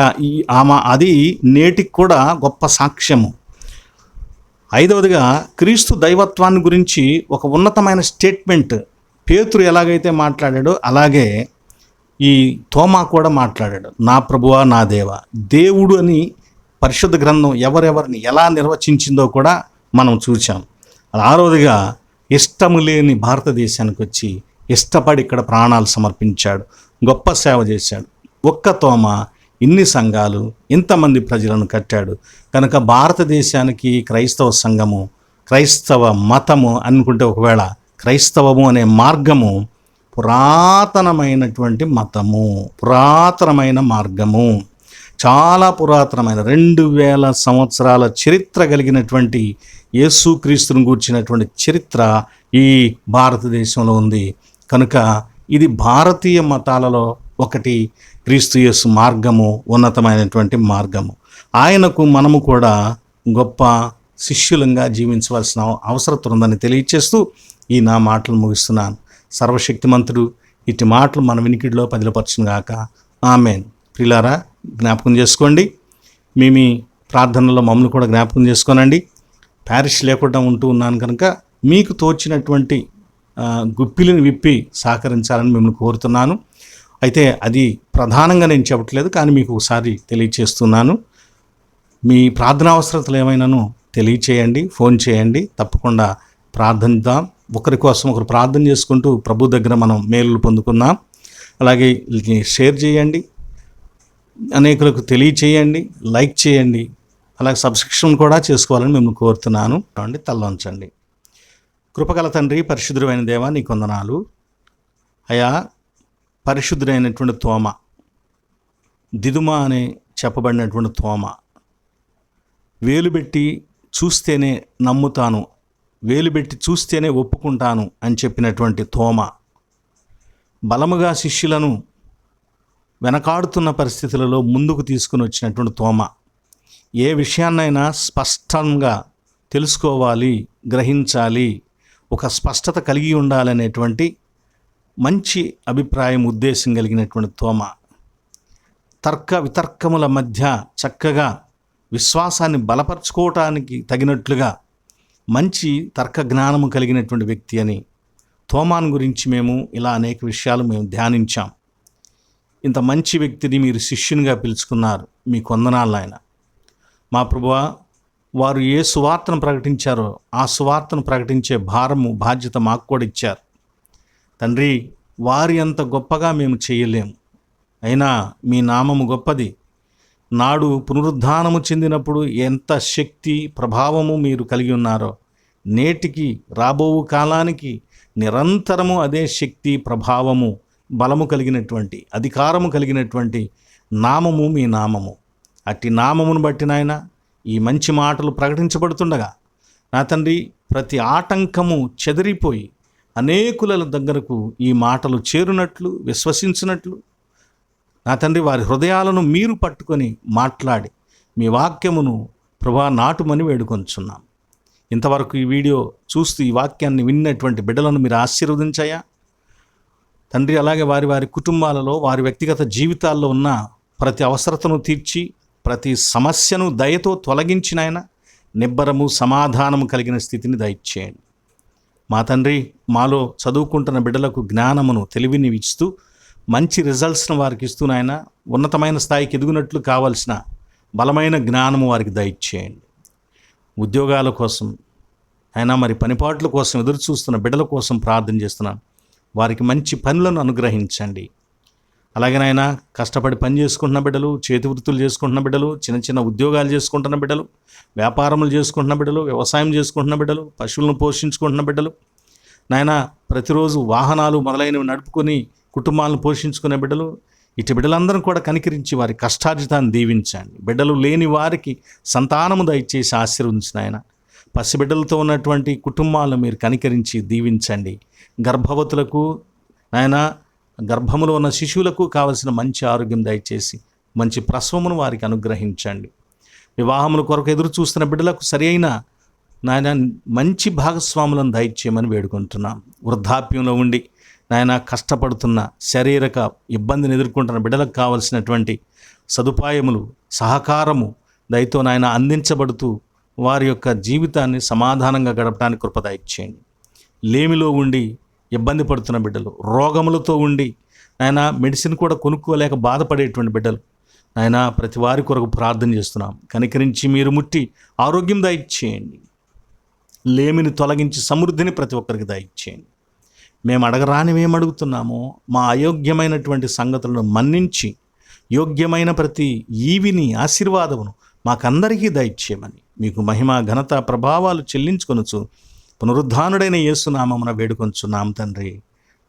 అది నేటికి కూడా గొప్ప సాక్ష్యము. ఐదవదిగా, క్రీస్తు దైవత్వాన్ని గురించి ఒక ఉన్నతమైన స్టేట్మెంట్ పేతురు ఎలాగైతే మాట్లాడాడో అలాగే ఈ తోమా కూడా మాట్లాడాడు. నా ప్రభువా, నా దేవా. దేవుడు అని పరిశుద్ధ గ్రంథం ఎవరెవరిని ఎలా నిర్వచించిందో కూడా మనం చూసాం. ఆరవదిగా, ఇష్టము లేని భారతదేశానికి వచ్చి ఇష్టపడి ఇక్కడ ప్రాణాలు సమర్పించాడు, గొప్ప సేవ చేశాడు. ఒక్క తోమా ఇన్ని సంఘాలు, ఇంతమంది ప్రజలను కట్టాడు. కనుక భారతదేశానికి క్రైస్తవ సంఘము, క్రైస్తవ మతము అనుకుంటే, ఒకవేళ క్రైస్తవము అనే మార్గము పురాతనమైనటువంటి మతము, పురాతనమైన మార్గము, చాలా పురాతనమైన 2000 సంవత్సరాల చరిత్ర కలిగినటువంటి యేసుక్రీస్తును గూర్చినటువంటి చరిత్ర ఈ భారతదేశంలో ఉంది. కనుక ఇది భారతీయ మతాలలో ఒకటి. క్రీస్తు యేసు మార్గము ఉన్నతమైనటువంటి మార్గము. ఆయనకు మనము కూడా గొప్ప శిష్యులంగా జీవించవలసిన అవసరం ఉందని తెలియచేస్తూ ఈ నా మాటలు ముగిస్తున్నాను. సర్వశక్తిమంతుడు ఇటు మాటలు మన వినికిడిలో పదిలపరచునుగాక. ఆమేన్. ప్రియులారా, జ్ఞాపకం చేసుకోండి. మీ ప్రార్థనలో మమ్మల్ని కూడా జ్ఞాపకం చేసుకోనండి. ప్యారిష్ లేకుండా ఉంటూ ఉన్నాను కనుక మీకు తోచినటువంటి గుప్పిలిని విప్పి సహకరించాలని మిమ్మల్ని కోరుతున్నాను. అయితే అది ప్రధానంగా నేను చెప్పట్లేదు, కానీ మీకు ఒకసారి తెలియచేస్తున్నాను. మీ ప్రార్థనా అవసరతలు ఏమైనాను తెలియచేయండి, ఫోన్ చేయండి. తప్పకుండా ప్రార్థిద్దాం. ఒకరి కోసం ఒకరు ప్రార్థన చేసుకుంటూ ప్రభు దగ్గర మనం మేలులు పొందుకుందాం. అలాగే షేర్ చేయండి, అనేకులకు తెలియచేయండి, లైక్ చేయండి. అలాగే సబ్స్క్రిప్షన్ కూడా చేసుకోవాలని మిమ్మల్ని కోరుతున్నాను. తలవంచండి. కృపగల తండ్రి, పరిశుద్ధుడైన దేవా, నీకు వందనాలు అయా. పరిశుద్ధుడైనటువంటి తోమ, దిదుమ అని చెప్పబడినటువంటి తోమ, వేలుబెట్టి చూస్తేనే నమ్ముతాను, వేలుబెట్టి చూస్తేనే ఒప్పుకుంటాను అని చెప్పినటువంటి తోమ, బలముగా శిష్యులను వెనకాడుతున్న పరిస్థితులలో ముందుకు తీసుకుని వచ్చినటువంటి తోమ, ఏ విషయాన్నైనా స్పష్టంగా తెలుసుకోవాలి, గ్రహించాలి, ఒక స్పష్టత కలిగి ఉండాలనేటువంటి మంచి అభిప్రాయం, ఉద్దేశం కలిగినటువంటి తోమ, తర్క వితర్కముల మధ్య చక్కగా విశ్వాసాన్ని బలపరుచుకోవటానికి తగినట్లుగా మంచి తర్క జ్ఞానము కలిగినటువంటి వ్యక్తి అని తోమాను గురించి మేము ఇలా అనేక విషయాలు మేము ధ్యానించాం. ఇంత మంచి వ్యక్తిని మీరు శిష్యునిగా పిలుచుకున్నారు, మీకు వందనాలు ఆయన. మా ప్రభువా, వారు ఏ సువార్తను ప్రకటించారో ఆ సువార్తను ప్రకటించే భారము, బాధ్యత మాకు కూడా ఇచ్చారు తండ్రి. వారి అంత గొప్పగా మేము చేయలేము, అయినా మీ నామము గొప్పది. నాడు పునరుద్ధానము చెందినప్పుడు ఎంత శక్తి, ప్రభావము మీరు కలిగి ఉన్నారో, నేటికి రాబోవు కాలానికి నిరంతరము అదే శక్తి, ప్రభావము, బలము కలిగినటువంటి, అధికారము కలిగినటువంటి నామము మీ నామము. అట్టి నామమును బట్టి నాయన ఈ మంచి మాటలు ప్రకటించబడుతుండగా నా తండ్రి, ప్రతి ఆటంకము చెదిరిపోయి అనేకుల దగ్గరకు ఈ మాటలు చేరునట్లు, విశ్వసించినట్లు నా తండ్రి, వారి హృదయాలను మీరు పట్టుకొని మాట్లాడి మీ వాక్యమును ప్రభా నాటుమని వేడుకొంచున్నాం. ఇంతవరకు ఈ వీడియో చూస్తూ ఈ వాక్యాన్ని విన్నటువంటి బిడ్డలను మీరు ఆశీర్వదించాయా తండ్రి. అలాగే వారి వారి కుటుంబాలలో, వారి వ్యక్తిగత జీవితాల్లో ఉన్న ప్రతి అవసరతను తీర్చి, ప్రతి సమస్యను దయతో తొలగించినాయన నిబ్బరము, సమాధానము కలిగిన స్థితిని దయచేయండి. మా తండ్రి, మాలో చదువుకుంటున్న బిడ్డలకు జ్ఞానమును, తెలివిని ఇస్తూ మంచి రిజల్ట్స్ను వారికి ఇస్తూ నాయన ఉన్నతమైన స్థాయికి ఎదుగునట్లు కావాల్సిన బలమైన జ్ఞానము వారికి దయచేయండి. ఉద్యోగాల కోసం అయినా మరి పనిపాట్ల కోసం ఎదురు చూస్తున్న బిడ్డల కోసం ప్రార్థన చేస్తున్నాను. వారికి మంచి పనులను అనుగ్రహించండి. అలాగేనైనా కష్టపడి పని చేసుకుంటున్న బిడ్డలు, చేతి వృత్తులు చేసుకుంటున్న బిడ్డలు, చిన్న చిన్న ఉద్యోగాలు చేసుకుంటున్న బిడ్డలు, వ్యాపారములు చేసుకుంటున్న బిడ్డలు, వ్యవసాయం చేసుకుంటున్న బిడ్డలు, పశువులను పోషించుకుంటున్న బిడ్డలు, నాయన ప్రతిరోజు వాహనాలు మొదలైనవి నడుపుకొని కుటుంబాలను పోషించుకునే బిడ్డలు, ఇటు బిడ్డలందరూ కూడా కనికరించి వారి కష్టార్జితాన్ని దీవించండి. బిడ్డలు లేని వారికి సంతానము దయచేసి ఆశీర్వదించిన ఆయన. పసిబిడ్డలతో ఉన్నటువంటి కుటుంబాలను మీరు కనికరించి దీవించండి. గర్భవతులకు నాయన, గర్భములో ఉన్న శిశువులకు కావలసిన మంచి ఆరోగ్యం దయచేసి మంచి ప్రసవమును వారికి అనుగ్రహించండి. వివాహముల కొరకు ఎదురు చూస్తున్న బిడ్డలకు సరి అయిన నాయన మంచి భాగస్వాములను దయచేయమని వేడుకుంటున్నాం. వృద్ధాప్యంలో ఉండి నాయన కష్టపడుతున్న, శారీరక ఇబ్బందిని ఎదుర్కొంటున్న బిడ్డలకు కావలసినటువంటి సదుపాయములు, సహకారము దయతో నాయన అందించబడుతూ వారి యొక్క జీవితాన్ని సమాధానంగా గడపడానికి కృప దయచేయండి. లేమిలో ఉండి ఇబ్బంది పడుతున్న బిడ్డలు, రోగములతో ఉండి నాయన మెడిసిన్ కూడా కొనుక్కోలేక బాధపడేటువంటి బిడ్డలు నాయన ప్రతి వారి కొరకు ప్రార్థన చేస్తున్నాం. కనికరించి మీరు ముట్టి ఆరోగ్యం దయచేయండి. లేమిని తొలగించి సమృద్ధిని ప్రతి ఒక్కరికి దయచేయండి. మేము అడగరానివేం అడుగుతున్నామో మా అయోగ్యమైనటువంటి సంగతులను మన్నించి యోగ్యమైన ప్రతి ఈవిని, ఆశీర్వాదమును మాకందరికీ దయచేయమని మీకు మహిమ, ఘనత, ప్రభావాలు చెల్లించుకొనుచు పునరుద్ధానుడైన యేసునామమున వేడుకొంచున్నాం తండ్రి.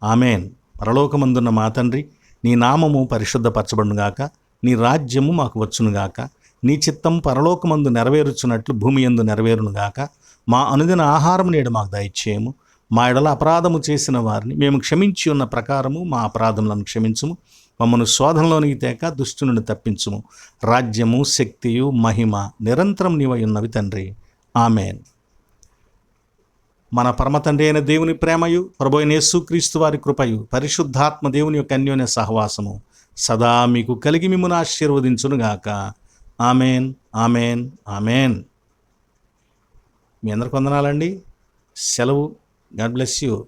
ఆమెన్. పరలోకమందున్న మా తండ్రి, నీ నామము పరిశుద్ధపరచబడునుగాక, నీ రాజ్యము మాకు వచ్చునుగాక, నీ చిత్తం పరలోకమందు నెరవేరుచున్నట్లు భూమి యందు నెరవేరునుగాక. మా అనుదిన ఆహారం నేడు మాకు దయచేయము. మా ఎడల అపరాధము చేసిన వారిని మేము క్షమించి ఉన్న ప్రకారము మా అపరాధములను క్షమించుము. మమ్మను శోధనలోనికి తేక దుష్టు నుండి తప్పించుము. రాజ్యము, శక్తియు, మహిమ నిరంతరం నీవై ఉన్నవి తండ్రి. ఆమెన్. మన పరమతండ్రి అయిన దేవుని ప్రేమయు, ప్రభువైన యేసుక్రీస్తు వారి కృపయు, పరిశుద్ధాత్మ దేవుని యొక్క అన్యోన్య సహవాసము సదా మీకు కలిగి మిమ్మును ఆశీర్వదించునుగాక. Amen, amen, amen. మీ అందరికి వందనాలండి. సెలవు. God bless you.